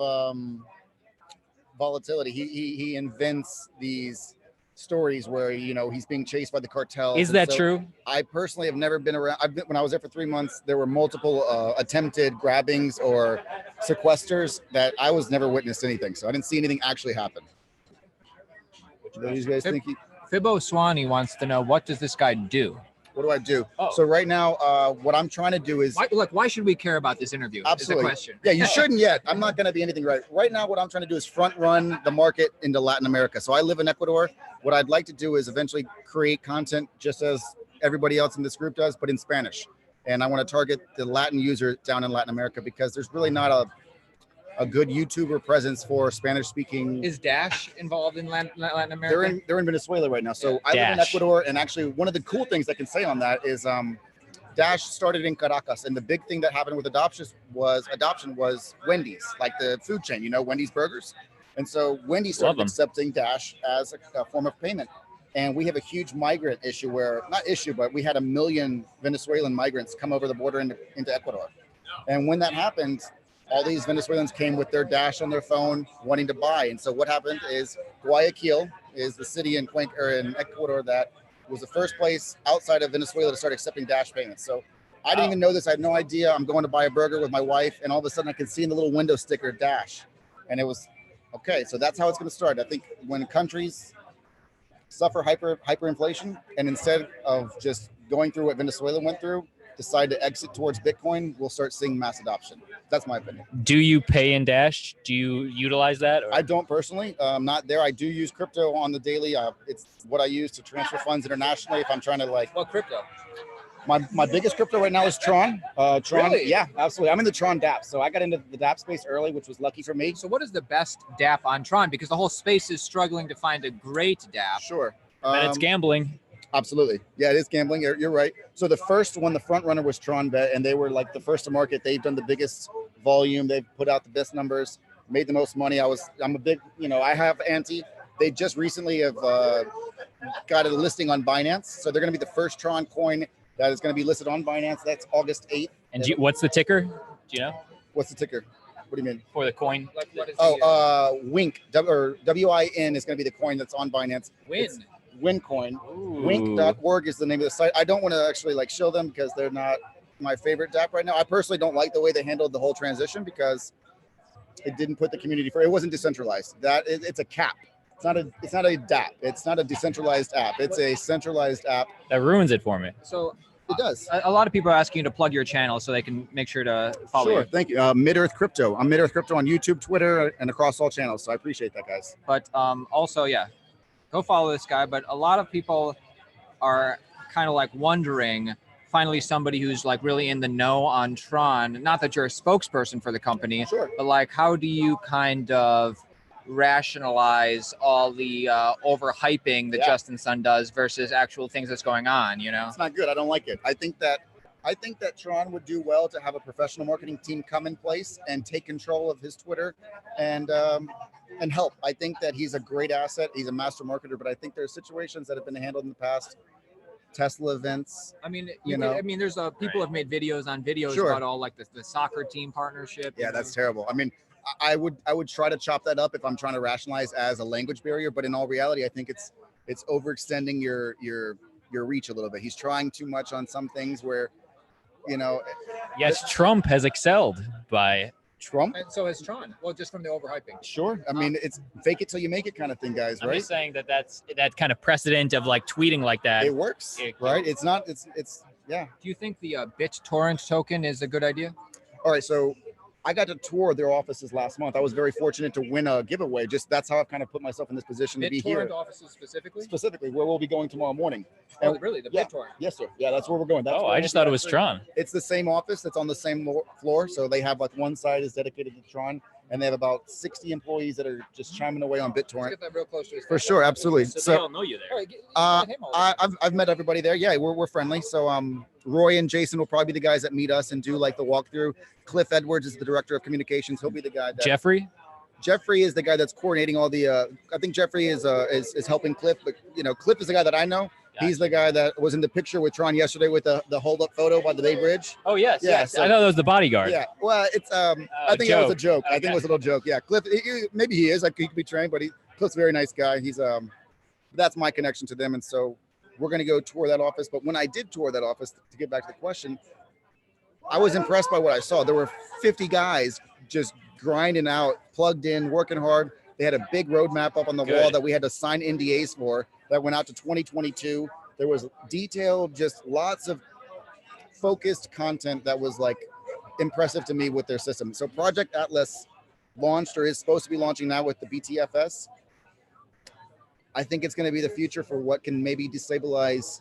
volatility. He invents these stories where he's being chased by the cartel.
is that true?
I personally have never been around. When I was there for 3 months, there were multiple attempted grabbings or sequesters that I was never witnessed anything. So I didn't see anything actually happen. What do you guys think?
Fibbo Swanee wants to know, what does this guy do?
What do I do?
Oh.
So right now, what I'm trying to do is
Why should we care about this interview?
Absolutely.
Is the question.
Yeah, you shouldn't yet. I'm not going to be anything right now. What I'm trying to do is front run the market into Latin America. So I live in Ecuador. What I'd like to do is eventually create content just as everybody else in this group does, but in Spanish. And I want to target the Latin user down in Latin America because there's really not a good YouTuber presence for Spanish speaking.
Is Dash involved in Latin America?
They're in Venezuela right now. So
Yeah.
I live in
Dash.
Ecuador, and actually one of the cool things I can say on that is Dash started in Caracas, and the big thing that happened with adoption was Wendy's, like the food chain, Wendy's burgers. And so Wendy's
Love
started
'em.
accepting Dash as a form of payment. And we have a huge migrant issue but we had 1 million Venezuelan migrants come over the border into Ecuador. And when that happened, all these Venezuelans came with their Dash on their phone wanting to buy. And so what happened is Guayaquil is the city in Ecuador that was the first place outside of Venezuela to start accepting Dash payments. So I didn't even know this. I had no idea. I'm going to buy a burger with my wife, and all of a sudden I can see in the little window sticker Dash. And it was, okay, so that's how it's going to start. I think when countries suffer hyperinflation, and instead of just going through what Venezuela went through, decide to exit towards Bitcoin, we'll start seeing mass adoption. That's my opinion.
Do you pay in Dash? Do you utilize that? Or?
I don't personally. I'm not there. I do use crypto on the daily. It's what I use to transfer funds internationally if I'm trying to
What crypto?
My biggest crypto right now is Tron. Tron,
Really?
yeah, absolutely. I'm in the Tron dApps. So I got into the dApp space early, which was lucky for me.
So what is the best dApp on Tron? Because the whole space is struggling to find a great dApp.
Sure.
But it's gambling.
Absolutely. Yeah, it is gambling. You're right. So the first one, the front runner was Tron Bet, and they were like the first to market. They've done the biggest volume. They've put out the best numbers. made the most money. I'm a big, I have Anti. They just recently have got a listing on Binance. So they're going to be the first Tron coin that is going to be listed on Binance. That's August 8th.
And what's the ticker? Do you know?
What's the ticker? What do you mean?
For the coin?
Like, what is
Wink, or WIN is going to be the coin that's on Binance.
Win.
WinCoin.
Ooh.
Wink.org is the name of the site. I don't want to actually like show them because they're not my favorite dApp right now. I personally don't like the way they handled the whole transition because it didn't put the community first. It wasn't decentralized. It's a cap. It's not a dApp. It's not a decentralized app. It's a centralized app.
That ruins it for me.
So
It does.
a lot of people are asking you to plug your channel so they can make sure to follow
Sure.
you.
Thank you. Mid-Earth Crypto. I'm Mid-Earth Crypto on YouTube, Twitter, and across all channels. So I appreciate that, guys.
But also, yeah, go follow this guy. But a lot of people are kind of like wondering, finally, somebody who's like really in the know on Tron. Not that you're a spokesperson for the company,
Sure.
but like, how do you kind of rationalize all the overhyping that
Yeah.
Justin Sun does versus actual things that's going on? You know,
It's not good. I don't like it. I think that Tron would do well to have a professional marketing team come in place and take control of his Twitter and help. I think that he's a great asset. He's a master marketer, but I think there's situations that have been handled in the past. Tesla events.
I mean,
You know?
I mean, there's people have made videos on videos
Sure.
about all like the soccer team partnership.
Yeah, that's terrible. I mean, I would try to chop that up if I'm trying to rationalize as a language barrier, but in all reality, I think it's overextending your reach a little bit. He's trying too much on some things where,
Yes, Trump has excelled by.
Trump.
And so has Tron. Well, just from the overhyping.
Sure. I mean, it's fake it till you make it kind of thing, guys,
I'm
right?
just saying that's that kind of precedent of like tweeting like that.
It works, right? It's not. It's yeah.
Do you think the BitTorrent token is a good idea?
All right, so I got to tour their offices last month. I was very fortunate to win a giveaway. Just that's how I've kind of put myself in this position to be here.
BitTorrent offices specifically?
Specifically, where we'll be going tomorrow morning.
Oh, really? The
Yeah.
BitTorrent?
Yes, sir. Yeah, that's where we're going. That's
Oh,
where
I
we'll
just
be
thought it was
actually-
Tron.
It's the same office that's on the same floor. So they have like one side is dedicated to Tron, and they have about 60 employees that are just chiming away on
Let's
BitTorrent.
get that real close to his
For
face.
sure, absolutely.
So they
So
all know you there.
All right, get him all over.
I've met everybody there. Yeah, we're friendly. So Roy and Jason will probably be the guys that meet us and do like the walkthrough. Cliff Edwards is the director of communications. He'll be the guy that
Jeffrey.
Jeffrey is the guy that's coordinating all the. I think Jeffrey is helping Cliff, but Cliff is the guy that I know. He's the guy that was in the picture with Tron yesterday with the hold up photo by the Bay Bridge.
Oh yes,
Yeah,
yes.
so-
I thought that was the bodyguard.
Yeah, well, it's I think that was a joke. I think
Okay.
it was a little joke. Yeah, Cliff. Maybe he is. Like he could be trained, but Cliff's a very nice guy. He's that's my connection to them, and so we're gonna go tour that office. But when I did tour that office, to get back to the question, I was impressed by what I saw. There were 50 guys just grinding out, plugged in, working hard. They had a big roadmap up on the wall
Good.
that we had to sign NDAs for that went out to 2022. There was detailed, just lots of focused content that was like impressive to me with their system. So Project Atlas launched or is supposed to be launching now with the BTFS. I think it's going to be the future for what can maybe destabilize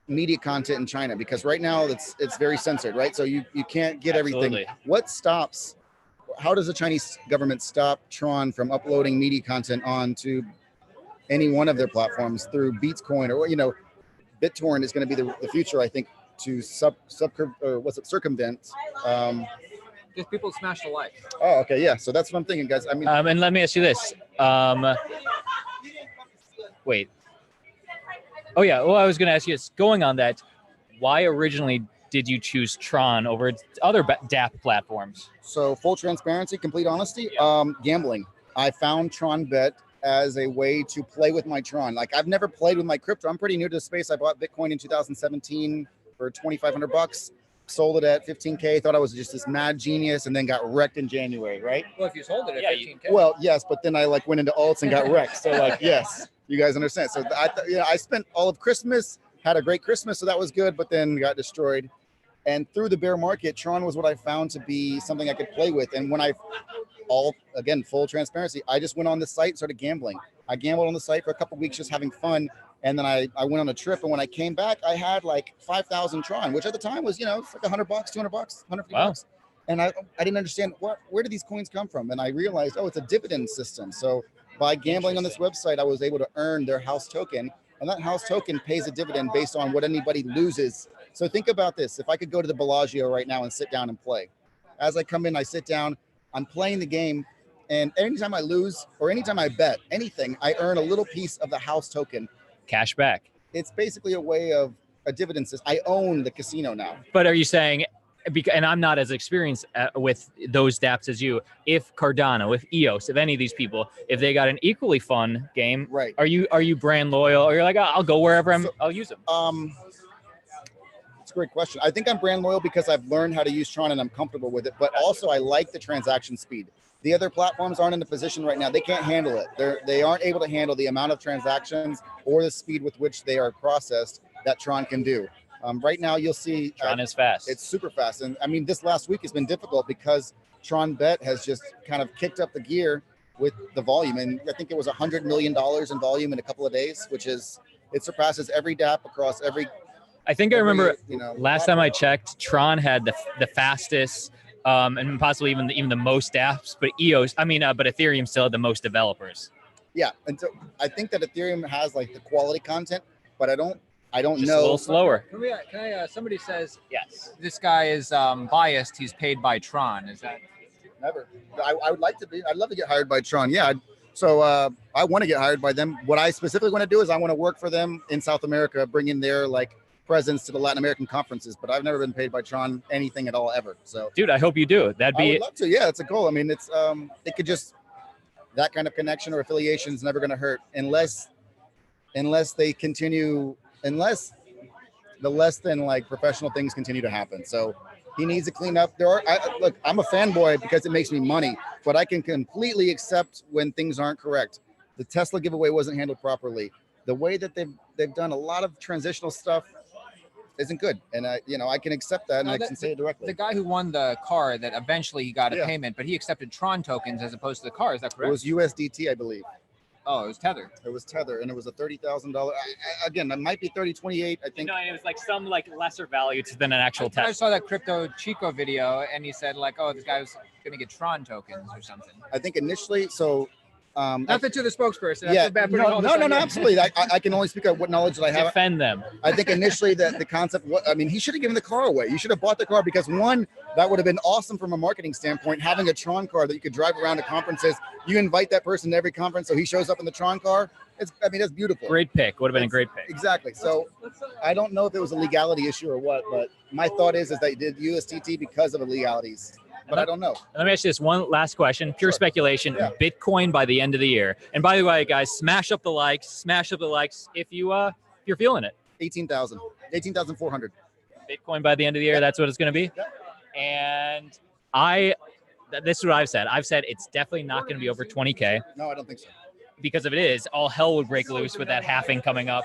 media content in China, because right now it's very censored, right? So you can't get everything.
Absolutely.
How does the Chinese government stop Tron from uploading media content onto any one of their platforms through Beatscoin or BitTorrent is going to be the future, I think, to circumvent.
Just people smash the like.
Oh, okay, yeah. So that's what I'm thinking, guys. I mean,
And let me ask you this. Wait. Oh yeah. Well, I was going to ask you this. Going on that, why originally did you choose Tron over other dApp platforms?
so full transparency, complete honesty, gambling. I found Tron Bet as a way to play with my Tron. Like I've never played with my crypto. I'm pretty new to the space. I bought Bitcoin in 2017 for $2,500. Sold it at 15K. Thought I was just this mad genius, and then got wrecked in January. Right?
Well, if you sold it at
Yeah,
15K.
Well, yes, but then I went into alts and got wrecked. So yes, you guys understand. So I spent all of Christmas, had a great Christmas, so that was good, but then got destroyed. And through the bear market, Tron was what I found to be something I could play with. And when full transparency, I just went on the site and started gambling. I gambled on the site for a couple of weeks, just having fun. And then I went on a trip, and when I came back, I had like 5,000 Tron, which at the time was, it's like $100, $200, $150.
Wow.
And I didn't understand where did these coins come from? And I realized, it's a dividend system. So by gambling on this website, I was able to earn their house token, and that house token pays a dividend based on what anybody loses. So think about this. If I could go to the Bellagio right now and sit down and play, as I come in, I sit down, I'm playing the game. And anytime I lose or anytime I bet anything, I earn a little piece of the house token.
Cash back.
It's basically a way of a dividend system. I own the casino now.
But are you saying, and I'm not as experienced with those dApps as you, if Cardano, if EOS, if any of these people, if they got an equally fun game,
right?
Are you brand loyal, or you're like, I'll go wherever I'll use them?
It's a great question. I think I'm brand loyal because I've learned how to use Tron and I'm comfortable with it. But also I like the transaction speed. The other platforms aren't in the position right now. They can't handle it. They aren't able to handle the amount of transactions or the speed with which they are processed that Tron can do. Right now, you'll see
Tron is fast.
It's super fast. And I mean, this last week has been difficult because Tron Bet has just kind of kicked up the gear with the volume. And I think it was $100 million in volume in a couple of days, which is, it surpasses every dApp across every.
I think I remember last
platform.
time I checked, Tron had the fastest and possibly even the most dApps, but but Ethereum still had the most developers.
Yeah, and so I think that Ethereum has like the quality content, but I don't
Just
know.
a little slower.
Can I somebody says
Yes.
this guy is biased. He's paid by Tron. Is that?
Never. I would like to be. I'd love to get hired by Tron. Yeah. So I want to get hired by them. What I specifically want to do is I want to work for them in South America, bring in their like presence to the Latin American conferences. But I've never been paid by Tron anything at all ever. So,
Dude, I hope you do. That'd
I
be
would love to. Yeah, it's a goal. I mean, it's it could just that kind of connection or affiliation is never going to hurt unless they continue, unless the less than like professional things continue to happen. So he needs to clean up. Look, I'm a fanboy because it makes me money, but I can completely accept when things aren't correct. The Tesla giveaway wasn't handled properly. The way that they've done a lot of transitional stuff isn't good, and I can accept that, and I can say it directly.
The guy who won the car that eventually he got a payment, but he accepted Tron tokens as opposed to the car. Is that correct?
It was USDT, I believe.
Oh, it was Tether.
It was Tether, and it was a $30,000. Again, that might be 3028. I think.
No, it was like some like lesser value than an actual
I
Tesla.
saw that Crypto Chico video, and he said like, "Oh, this guy was going to get Tron tokens or something."
I think initially, so.
Nothing to the spokesperson.
Yeah,
Bad putting all this
no,
on you.
absolutely. I can only speak of what knowledge that I have.
Defend them.
I think initially that the concept, he should have given the car away. You should have bought the car because one, that would have been awesome from a marketing standpoint, having a Tron car that you could drive around to conferences. You invite that person to every conference, so he shows up in the Tron car. That's beautiful.
Great pick. Would have been a great pick.
Exactly. So I don't know if it was a legality issue or what, but my thought is that they did USDT because of illegalities. But I don't know.
Let me ask you this one last question. Pure speculation. Yeah. Bitcoin by the end of the year. And by the way, guys, smash up the likes. Smash up the likes if you're feeling it.
18,000. 18,400.
Bitcoin by the end of the year. That's what it's going to be. And this is what I've said. I've said it's definitely not going to be over 20K.
No, I don't think so.
Because if it is, all hell would break loose with that halving coming up.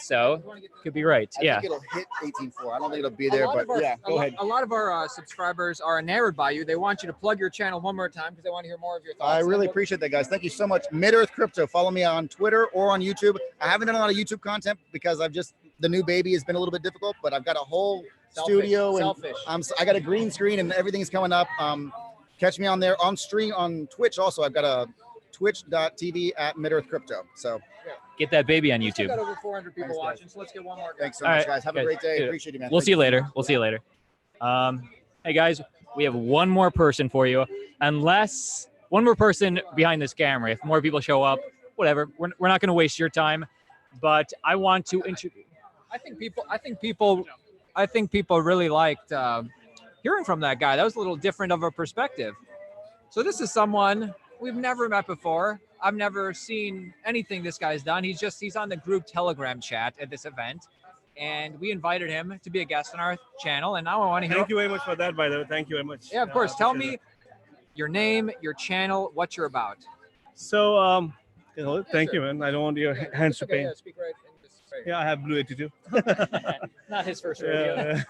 So could be right.
I think it'll hit 18.4. I don't think it'll be there, but yeah, go ahead.
A lot of our subscribers are enamored by you. They want you to plug your channel one more time because they want to hear more of your thoughts.
I really appreciate that, guys. Thank you so much. Mid-Earth Crypto. Follow me on Twitter or on YouTube. I haven't done a lot of YouTube content because the new baby has been a little bit difficult, but I've got a whole studio and I got a green screen and everything's coming up. Catch me on there on stream on Twitch. Also, I've got a twitch.tv/Mid-Earth Crypto. So
get that baby on YouTube.
We've got over 400 people watching, so let's get one more.
Thanks so much, guys. Have a great day. Appreciate you, man.
We'll see you later. We'll see you later. Hey, guys, we have one more person for you. Unless one more person behind this camera. If more people show up, whatever. We're not going to waste your time. But I want to introduce.
I think people really liked hearing from that guy. That was a little different of a perspective. So this is someone we've never met before. I've never seen anything this guy's done. He's on the group Telegram chat at this event, and we invited him to be a guest on our channel. And now I want to hear.
Thank you very much for that, by the way. Thank you very much.
Yeah, of course. Tell me your name, your channel, what you're about.
So, thank you, man. I don't want your hands to pain.
Yeah, speak right.
Yeah, I have Blue 82.
Not his first rodeo.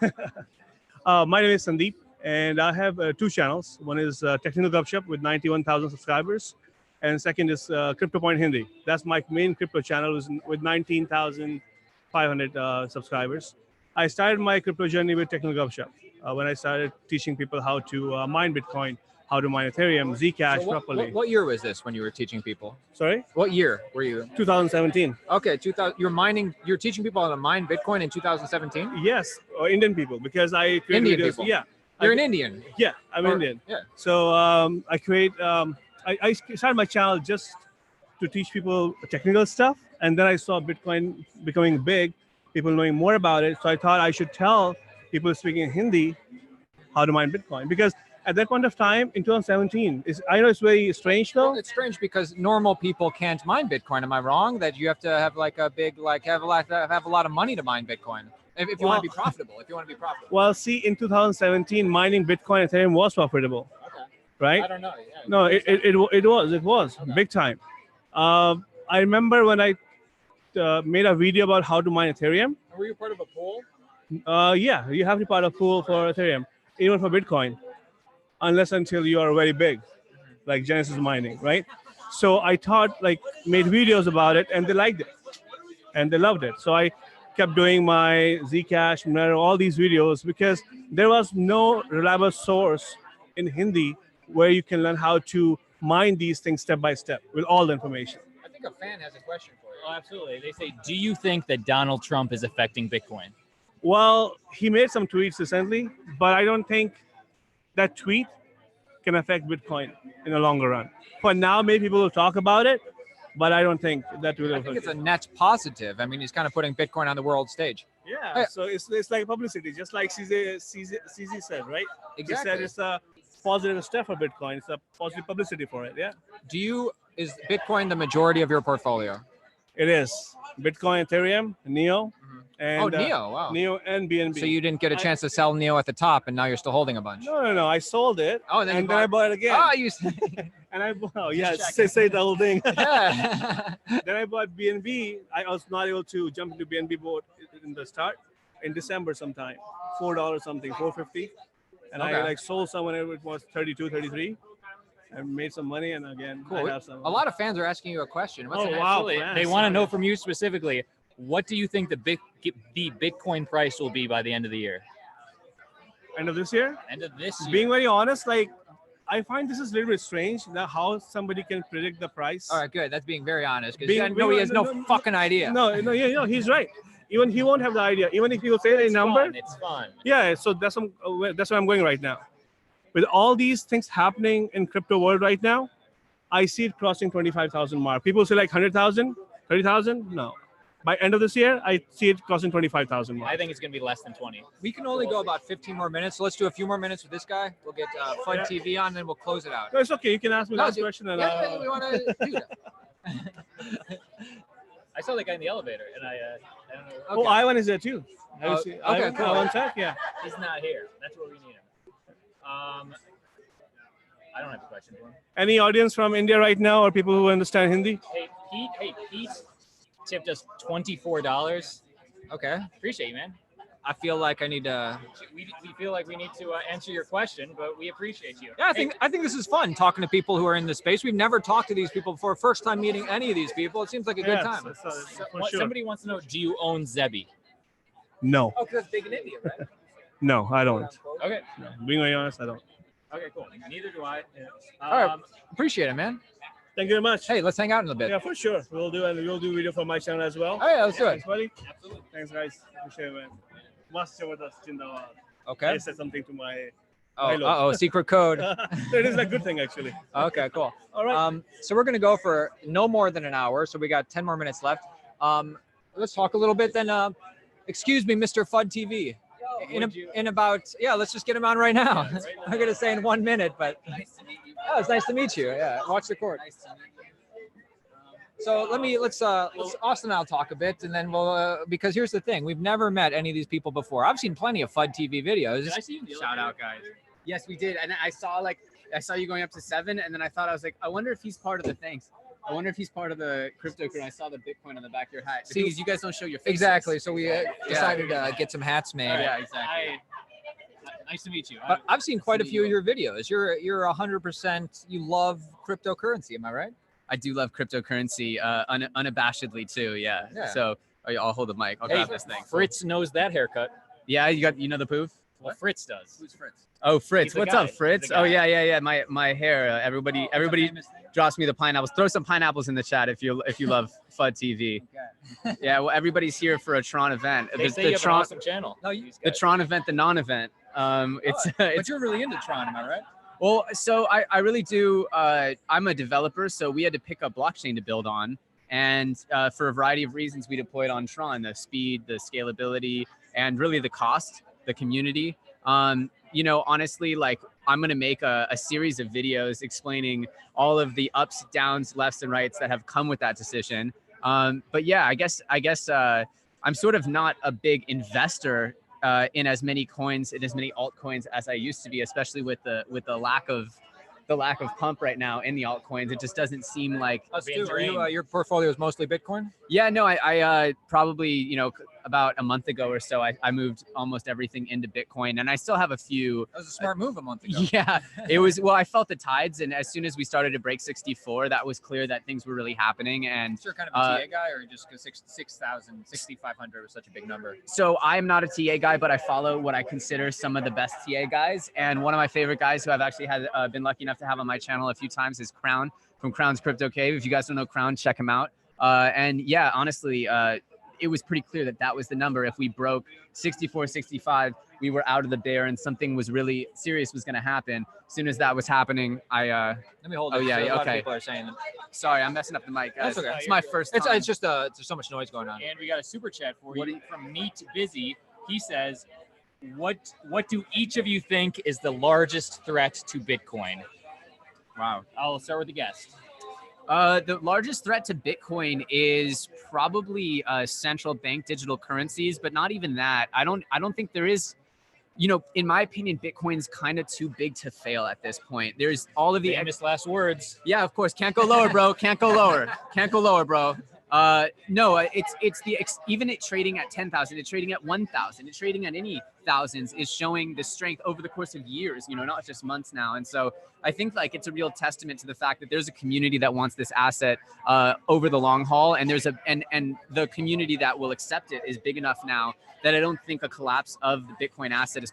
My name is Sandeep, and I have two channels. One is Technical Gupshup with 91,000 subscribers. And second is Crypto Point Hindi. That's my main crypto channel with 19,500 subscribers. I started my crypto journey with Technical Gupshup when I started teaching people how to mine Bitcoin, how to mine Ethereum, Zcash properly.
What year was this when you were teaching people?
Sorry?
What year were you?
2017.
Okay, 2000. You're teaching people how to mine Bitcoin in 2017?
Yes, or Indian people, because I create
Indian
videos.
people.
Yeah.
You're an Indian.
Yeah, I'm Indian.
Yeah.
So I I started my channel just to teach people technical stuff, and then I saw Bitcoin becoming big, people knowing more about it. So I thought I should tell people speaking Hindi how to mine Bitcoin, because at that point of time in 2017, I know it's very strange though.
Well, it's strange because normal people can't mine Bitcoin. Am I wrong? That you have to have like a big, like have a lot of money to mine Bitcoin if you want to be profitable. If you want to be profitable.
Well, see, in 2017, mining Bitcoin and Ethereum was profitable,
Okay.
right?
I don't know. Yeah.
No, it was
Okay.
big time. I remember when I made a video about how to mine Ethereum.
Were you part of a pool?
Yeah, you have to be part of pool for Ethereum, even for Bitcoin, unless until you are very big, like Genesis Mining, right? So I thought, like, made videos about it, and they liked it, and they loved it. So I kept doing my Zcash, Monero, all these videos, because there was no reliable source in Hindi where you can learn how to mine these things step by step with all the information.
I think a fan has a question for you.
Oh, absolutely. They say, do you think that Donald Trump is affecting Bitcoin?
Well, he made some tweets recently, but I don't think that tweet can affect Bitcoin in the longer run. For now, maybe people will talk about it, but I don't think that will
I
affect
think it's
it.
a net positive. I mean, he's kind of putting Bitcoin on the world stage.
Yeah, so it's like publicity, just like CZ said, right? He
Exactly.
said it's a positive step for Bitcoin. It's a positive publicity for it, yeah.
Is Bitcoin the majority of your portfolio?
It is. Bitcoin, Ethereum, Neo, and
Neo, wow.
Neo and BNB.
So you didn't get a chance to sell Neo at the top, and now you're still holding a bunch.
No. I sold it.
Oh, then
and then I bought it again.
Oh, you.
And I bought. Oh, yeah. Say the whole thing.
Yeah.
Then I bought BNB. I was not able to jump into BNB boat in the start in December sometime. $4 something, $4.50, and I
Okay.
sold someone. It was 32, 33. I made some money, and again,
Cool.
I have some.
A lot of fans are asking you a question. What's
Oh,
the next-
wow.
Absolutely.
man,
They want to
sorry.
know from you specifically, what do you think the Bitcoin price will be by the end of the year?
End of this year.
End of this year.
Being very honest, like, I find this is a little bit strange that how somebody can predict the price.
All right, good. That's being very honest. Because
Being-
I know he has no
no,
fucking idea.
No, he's right. Even he won't have the idea. Even if he will say a number,
It's fun.
yeah. So that's where I'm going right now. With all these things happening in crypto world right now, I see it crossing 25,000 mark. People say like 100,000, 30,000. No, by end of this year, I see it crossing 25,000 mark.
I think it's going to be less than 20.
We can only go about 15 more minutes, so let's do a few more minutes with this guy. We'll get FUD
Yeah.
TV on, and then we'll close it out.
No, it's okay. You can ask me
No,
last
dude.
question. And
Yeah, we want to do that.
I saw the guy in the elevator, and I don't know.
Oh, Ivan is there too. Have you
Oh,
seen
okay,
Ivan?
cool.
Ivan Tech? Yeah.
He's not here. That's where we need him. I don't have a question for him.
Any audience from India right now, or people who understand Hindi?
Hey, Pete tipped us $24.
Okay.
Appreciate you, man.
I feel like I need to.
We feel like we need to answer your question, but we appreciate you.
Yeah, I think this is fun talking to people who are in the space. We've never talked to these people before. First time meeting any of these people. It seems like a good
Yes,
time.
for sure.
Somebody wants to know, do you own Zebi?
No,
Oh, because it's big in India, right?
no, I don't.
Okay.
No. Being very honest, I don't.
Okay, cool. Neither do I.
All right. Appreciate it, man.
Thank you very much.
Hey, let's hang out in a bit.
Yeah, for sure. We'll do video for my channel as well.
Oh, yeah, let's do it.
Thanks, buddy. Absolutely. Thanks, guys. Appreciate it, man. Must share with us, Jindawad. I
Okay.
said something to my.
Oh, secret code.
It is a good thing, actually.
Okay, cool.
All right.
So we're gonna go for no more than an hour. So we got 10 more minutes left. Let's talk a little bit then. Excuse me, Mr. FUD TV. In about let's just get him on right now. I'm gonna say in 1 minute, but oh, it's nice to meet you. Yeah, watch the court. So let's Austin and I'll talk a bit, and then we'll because here's the thing: we've never met any of these people before. I've seen plenty of FUD TV videos.
Did I see you in the
Shout
elevator?
out, guys. Yes, we did. And I saw you going up to 7, and then I thought, I was like, I wonder if he's part of the things. I wonder if he's part of the crypto crew. I saw the Bitcoin on the back of your hat.
See,
You guys don't show your faces.
Exactly. So we decided to get some hats made.
Yeah, exactly.
Nice to meet you.
But I've seen quite a few of your videos. You're 100%. You love cryptocurrency. Am I right?
I do love cryptocurrency unabashedly too. Yeah.
Yeah.
So I'll hold the mic. I'll grab this thing.
Fritz knows that haircut.
Yeah, you know the poof?
Well, Fritz does.
Who's Fritz? Oh, Fritz.
He's the
What's
guy.
up, Fritz?
He's the
Oh,
guy.
yeah. My hair. Everybody drops me the pineapples. Throw some pineapples in the chat if you love FUD TV. Yeah, well, everybody's here for a Tron event.
They say you have an awesome channel.
No, you.
The Tron event, the non-event. It's
But you're really into Tron, am I right?
Well, so I really do. I'm a developer, so we had to pick a blockchain to build on. And for a variety of reasons, we deployed on Tron, the speed, the scalability, and really the cost, the community. You know, honestly, like I'm going to make a series of videos explaining all of the ups, downs, lefts, and rights that have come with that decision. But yeah, I guess I'm sort of not a big investor in as many coins, in as many altcoins as I used to be, especially with the lack of pump right now in the altcoins. It just doesn't seem like.
Stu, are you, your portfolio is mostly Bitcoin?
Yeah, no, I probably, you know, about a month ago or so, I moved almost everything into Bitcoin, and I still have a few.
That was a smart move a month ago.
Yeah, it was. Well, I felt the tides, and as soon as we started to break 64, that was clear that things were really happening. And
you're kind of a TA guy, or just because 6,000, 6,500 was such a big number?
So I'm not a TA guy, but I follow what I consider some of the best TA guys. And one of my favorite guys who I've actually had been lucky enough to have on my channel a few times is Crown from Crown's Crypto Cave. If you guys don't know Crown, check him out. And yeah, honestly, it was pretty clear that that was the number. If we broke 64, 65, we were out of the bear, and something was really serious was going to happen. As soon as that was happening, Let
me hold
it.
Oh, yeah,
yeah,
okay.
okay.
People are saying that.
Sorry, I'm messing up the mic, guys.
That's okay.
It's my first time.
It's just there's so much noise going on.
And we got a super chat for you from Meet Busy. He says, what do each of you think is the largest threat to Bitcoin?
Wow.
I'll start with the guest.
The largest threat to Bitcoin is probably central bank digital currencies, but not even that. I don't think there is, you know, in my opinion, Bitcoin's kind of too big to fail at this point. There's all of the
famous last words.
Yeah, of course. Can't go lower, bro. Can't go lower. Can't go lower, bro. No, it's even it trading at 10,000, it's trading at 1,000, it's trading at any thousands is showing the strength over the course of years, you know, not just months now. And so I think like it's a real testament to the fact that there's a community that wants this asset over the long haul, and there's and the community that will accept it is big enough now that I don't think a collapse of the Bitcoin asset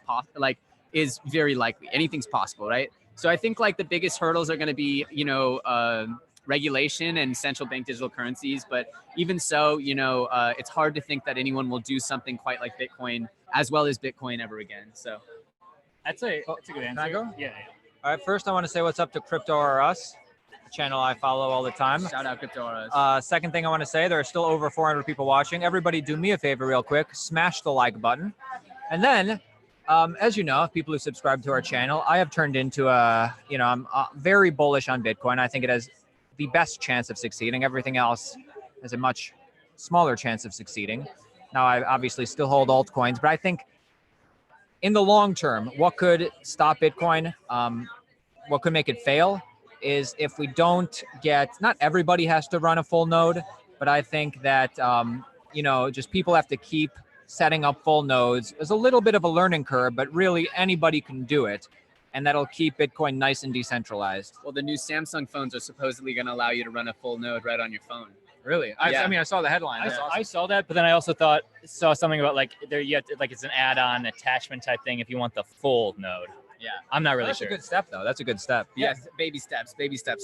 is very likely. Anything's possible, right? So I think like the biggest hurdles are going to be, you know, regulation and central bank digital currencies. But even so, you know, it's hard to think that anyone will do something quite like Bitcoin as well as Bitcoin ever again. So
that's a good answer.
Can I go?
Yeah.
All right. First, I want to say what's up to Crypto or Us, a channel I follow all the time.
Shout out Crypto or Us.
Second thing I want to say, there are still over 400 people watching. Everybody do me a favor real quick. Smash the like button. And then, as you know, people who subscribe to our channel, I have turned into I'm very bullish on Bitcoin. I think it has the best chance of succeeding. Everything else has a much smaller chance of succeeding. Now, I obviously still hold altcoins, but I think in the long term, what could stop Bitcoin, what could make it fail is if we don't get, not everybody has to run a full node, but I think that, you know, just people have to keep setting up full nodes. There's a little bit of a learning curve, but really anybody can do it. And that'll keep Bitcoin nice and decentralized.
Well, the new Samsung phones are supposedly going to allow you to run a full node right on your phone.
Really?
Yeah.
I mean, I saw the headline.
I saw that, but then I also saw something about like there you have to, like it's an add-on attachment type thing if you want the full node.
Yeah,
I'm not really
That's
sure.
a good step, though. That's a good step.
Yes, baby steps,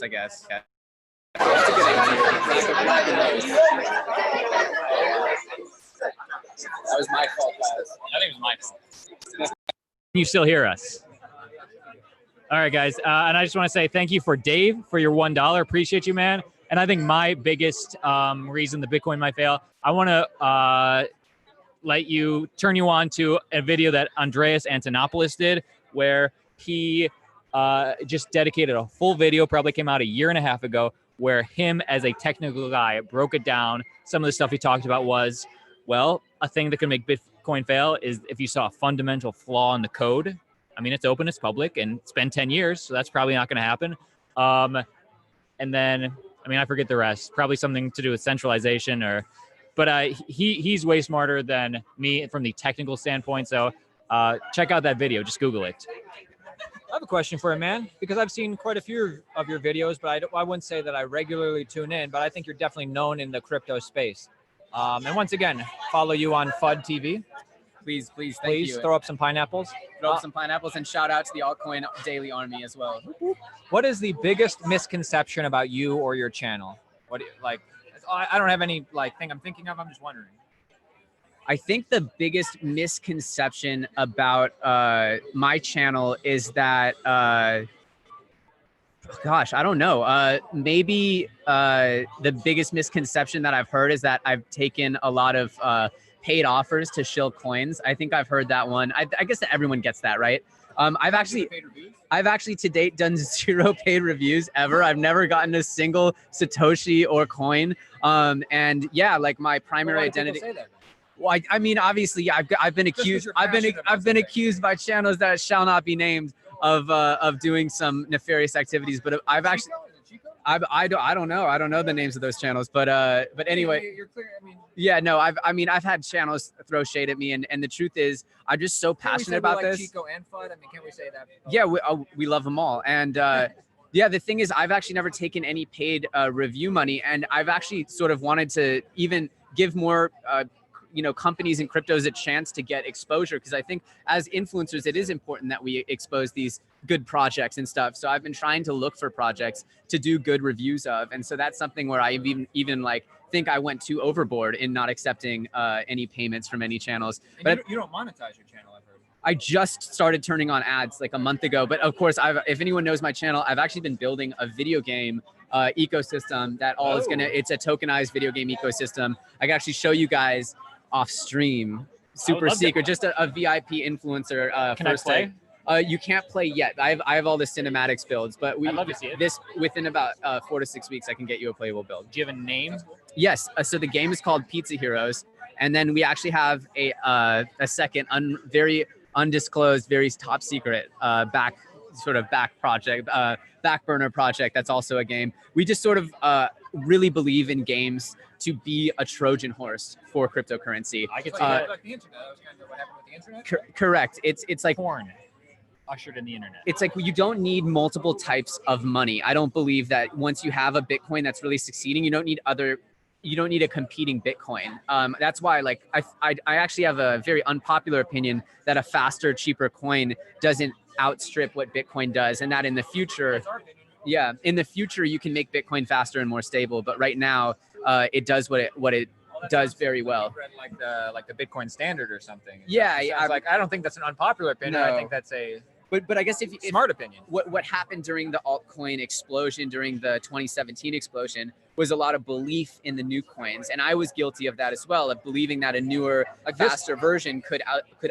I guess. Yeah. That was my fault, guys.
I think it was my fault. Can you still hear us? All right, guys. And I just want to say thank you for Dave for your $1. Appreciate you, man. And I think my biggest reason the Bitcoin might fail, I want to turn you on to a video that Andreas Antonopoulos did, where he just dedicated a full video, probably came out a year and a half ago, where him as a technical guy broke it down. Some of the stuff he talked about was, well, a thing that can make Bitcoin fail is if you saw a fundamental flaw in the code. I mean, it's open, it's public, and it's been 10 years, so that's probably not going to happen. And then, I mean, I forget the rest. Probably something to do with centralization, but he's way smarter than me from the technical standpoint. So check out that video. Just Google it.
I have a question for you, man, because I've seen quite a few of your videos, but I wouldn't say that I regularly tune in, but I think you're definitely known in the crypto space. And once again, follow you on FUD TV.
Please, thank you.
Throw up some pineapples.
Throw up some pineapples, and shout out to the Altcoin Daily Army as well.
What is the biggest misconception about you or your channel? What do you, like? I don't have any thing I'm thinking of. I'm just wondering.
I think the biggest misconception about my channel is that Gosh, I don't know. Maybe the biggest misconception that I've heard is that I've taken a lot of paid offers to shill coins. I think I've heard that one. I guess that everyone gets that, right? I've actually to date done 0 paid reviews ever. I've never gotten a single Satoshi or coin. And yeah, like my primary identity. Well, I mean, obviously, I've been accused. I've been accused by channels that shall not be named of doing some nefarious activities. But I've actually. I don't know. I don't know the names of those channels, but anyway.
You're clear. I mean,
yeah, no, I've had channels throw shade at me, and the truth is, I'm just so passionate about this.
Chico and FUD? I mean, can't we say that?
Yeah, we love them all, and yeah, the thing is, I've actually never taken any paid review money, and I've actually sort of wanted to even give more. Companies and cryptos a chance to get exposure, because I think as influencers, it is important that we expose these good projects and stuff. So I've been trying to look for projects to do good reviews of, and so that's something where I even like think I went too overboard in not accepting any payments from any channels.
And but you don't monetize your channel, I've heard.
I just started turning on ads like a month ago, but of course, if anyone knows my channel, I've actually been building a video game ecosystem that is it's a tokenized video game ecosystem. I can actually show you guys off stream, super secret, just a VIP influencer.
Can I play?
You can't play yet. I have all the cinematics builds, but
I'd love to see it.
This within about 4 to 6 weeks, I can get you a playable build.
Do you have a name?
Yes. So the game is called Pizza Heroes, and then we actually have a second very undisclosed, very top secret back burner project that's also a game. We just sort of really believe in games to be a Trojan horse for cryptocurrency.
I could see that.
Like the internet. That was kind of what happened with the internet.
Correct. It's like
Porn ushered in the internet.
It's like you don't need multiple types of money. I don't believe that once you have a Bitcoin that's really succeeding, you don't need a competing Bitcoin. That's why, like, I actually have a very unpopular opinion that a faster, cheaper coin doesn't outstrip what Bitcoin does, and that in the future, in the future you can make Bitcoin faster and more stable. But right now, it does what it does very well.
Like the Bitcoin standard or something.
Yeah,
I don't think that's an unpopular opinion.
No.
I think that's a
But I guess if
smart opinion.
What happened during the altcoin explosion, during the 2017 explosion, was a lot of belief in the new coins, and I was guilty of that as well, of believing that a newer, faster version could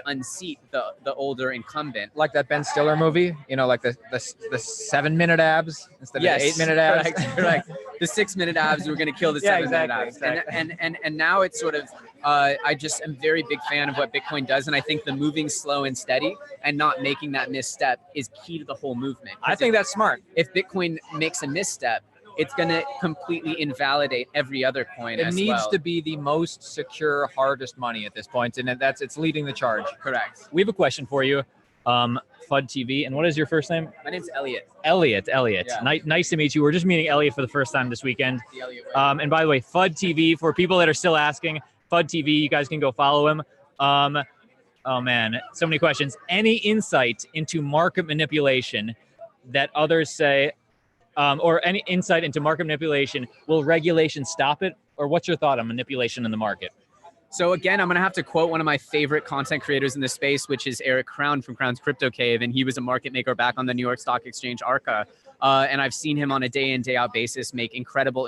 unseat the older incumbent.
Like that Ben Stiller movie, like the 7-minute abs instead of the 8-minute abs.
Correct. The 6-minute abs were going to kill the 7-minute abs.
Exactly.
And now it's sort of, I just am very big fan of what Bitcoin does, and I think the moving slow and steady and not making that misstep is key to the whole movement.
I think that's smart.
If Bitcoin makes a misstep, it's going to completely invalidate every other coin as well.
It needs to be the most secure, hardest money at this point, and it's leading the charge.
Correct.
We have a question for you, FUD TV. And what is your first name?
My name's Elliot.
Elliot.
Yeah.
Nice to meet you. We're just meeting Elliot for the first time this weekend.
The Elliot way.
And by the way, FUD TV, for people that are still asking, FUD TV, you guys can go follow him. Oh man, so many questions. Any insight into market manipulation that others say, or any insight into market manipulation? Will regulation stop it? Or what's your thought on manipulation in the market?
So again, I'm going to have to quote one of my favorite content creators in the space, which is Eric Crown from Crown's Crypto Cave. And he was a market maker back on the New York Stock Exchange, ARCA. And I've seen him on a day in, day out basis make incredible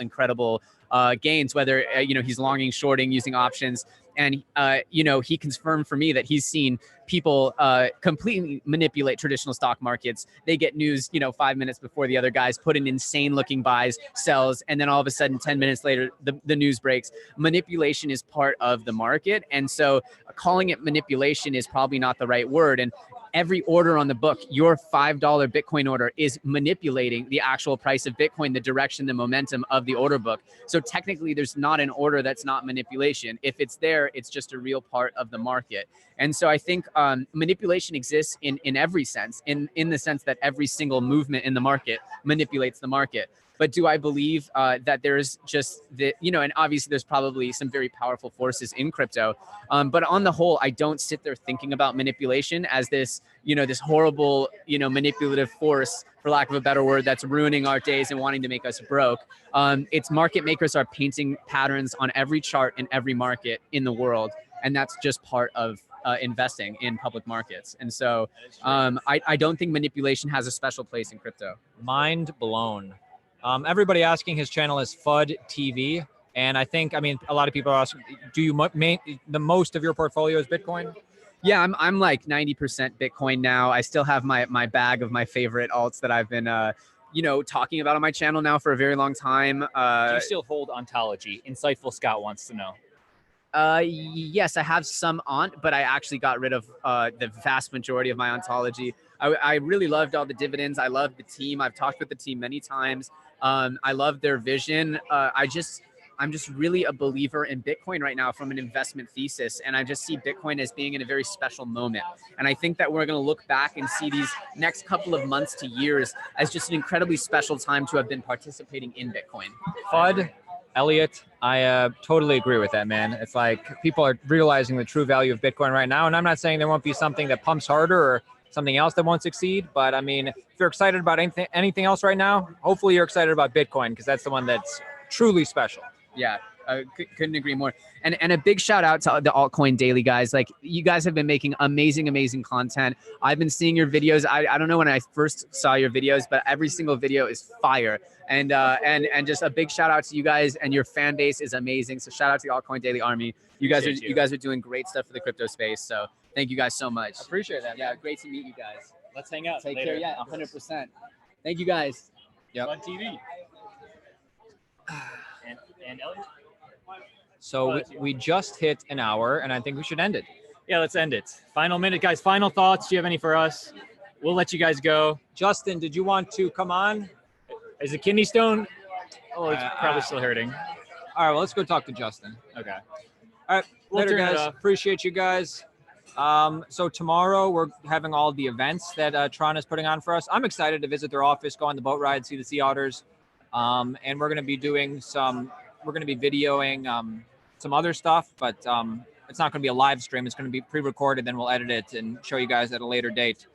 gains, whether, he's longing, shorting, using options. And, he confirmed for me that he's seen people completely manipulate traditional stock markets. They get news, 5 minutes before the other guys, put in insane looking buys, sells, and then all of a sudden 10 minutes later, the news breaks. Manipulation is part of the market. And so calling it manipulation is probably not the right word. And every order on the book, your $5 Bitcoin order, is manipulating the actual price of Bitcoin, the direction, the momentum of the order book. So technically, there's not an order that's not manipulation. If it's there, it's just a real part of the market. And so I think manipulation exists in every sense, in the sense that every single movement in the market manipulates the market. But do I believe that there's just and obviously there's probably some very powerful forces in crypto. But on the whole, I don't sit there thinking about manipulation as this horrible, manipulative force, for lack of a better word, that's ruining our days and wanting to make us broke. It's market makers are painting patterns on every chart in every market in the world. And that's just part of investing in public markets. And so I don't think manipulation has a special place in crypto.
Mind blown. Everybody asking, his channel is FUD TV. And I think, I mean, a lot of people are asking, do you the most of your portfolio is Bitcoin?
Yeah, I'm like 90% Bitcoin now. I still have my bag of my favorite alts that I've been talking about on my channel now for a very long time.
Do you still hold ontology? Insightful Scott wants to know.
Yes, I have some but I actually got rid of the vast majority of my ontology. I really loved all the dividends. I loved the team. I've talked with the team many times. I love their vision. I'm just really a believer in Bitcoin right now from an investment thesis. And I just see Bitcoin as being in a very special moment. And I think that we're going to look back and see these next couple of months to years as just an incredibly special time to have been participating in Bitcoin.
FUD, Elliot, I totally agree with that, man. It's like people are realizing the true value of Bitcoin right now. And I'm not saying there won't be something that pumps harder or something else that won't succeed. But I mean, if you're excited about anything else right now, hopefully you're excited about Bitcoin, because that's the one that's truly special.
Yeah, couldn't agree more. And a big shout out to the Altcoin Daily guys. Like, you guys have been making amazing content. I've been seeing your videos. I don't know when I first saw your videos, but every single video is fire. And just a big shout out to you guys, and your fan base is amazing. So shout out to the Altcoin Daily Army. You guys are doing great stuff for the crypto space. So thank you guys so much.
Appreciate that.
Yeah, great to meet you guys.
Let's hang out.
Take
later.
care. Yeah, 100%. Thank you guys.
Yep.
On TV. And Elliot?
So we just hit an hour, and I think we should end it.
Yeah, let's end it. Final minute, guys. Final thoughts. Do you have any for us? We'll let you guys go.
Justin, did you want to come on?
Is it kidney stone? Oh, it's probably still hurting.
All right, well, let's go talk to Justin.
Okay.
All right,
We'll
later,
turn it
guys.
off.
Appreciate you guys. So tomorrow we're having all the events that Tron is putting on for us. I'm excited to visit their office, go on the boat ride, see the sea otters. And we're going to be doing we're going to be videoing some other stuff, but it's not going to be a live stream. It's going to be pre-recorded, then we'll edit it and show you guys at a later date.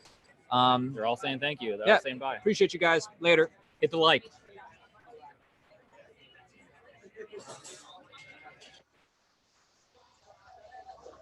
They're all saying thank you. They're all saying bye.
Appreciate you guys. Later.
Hit the like.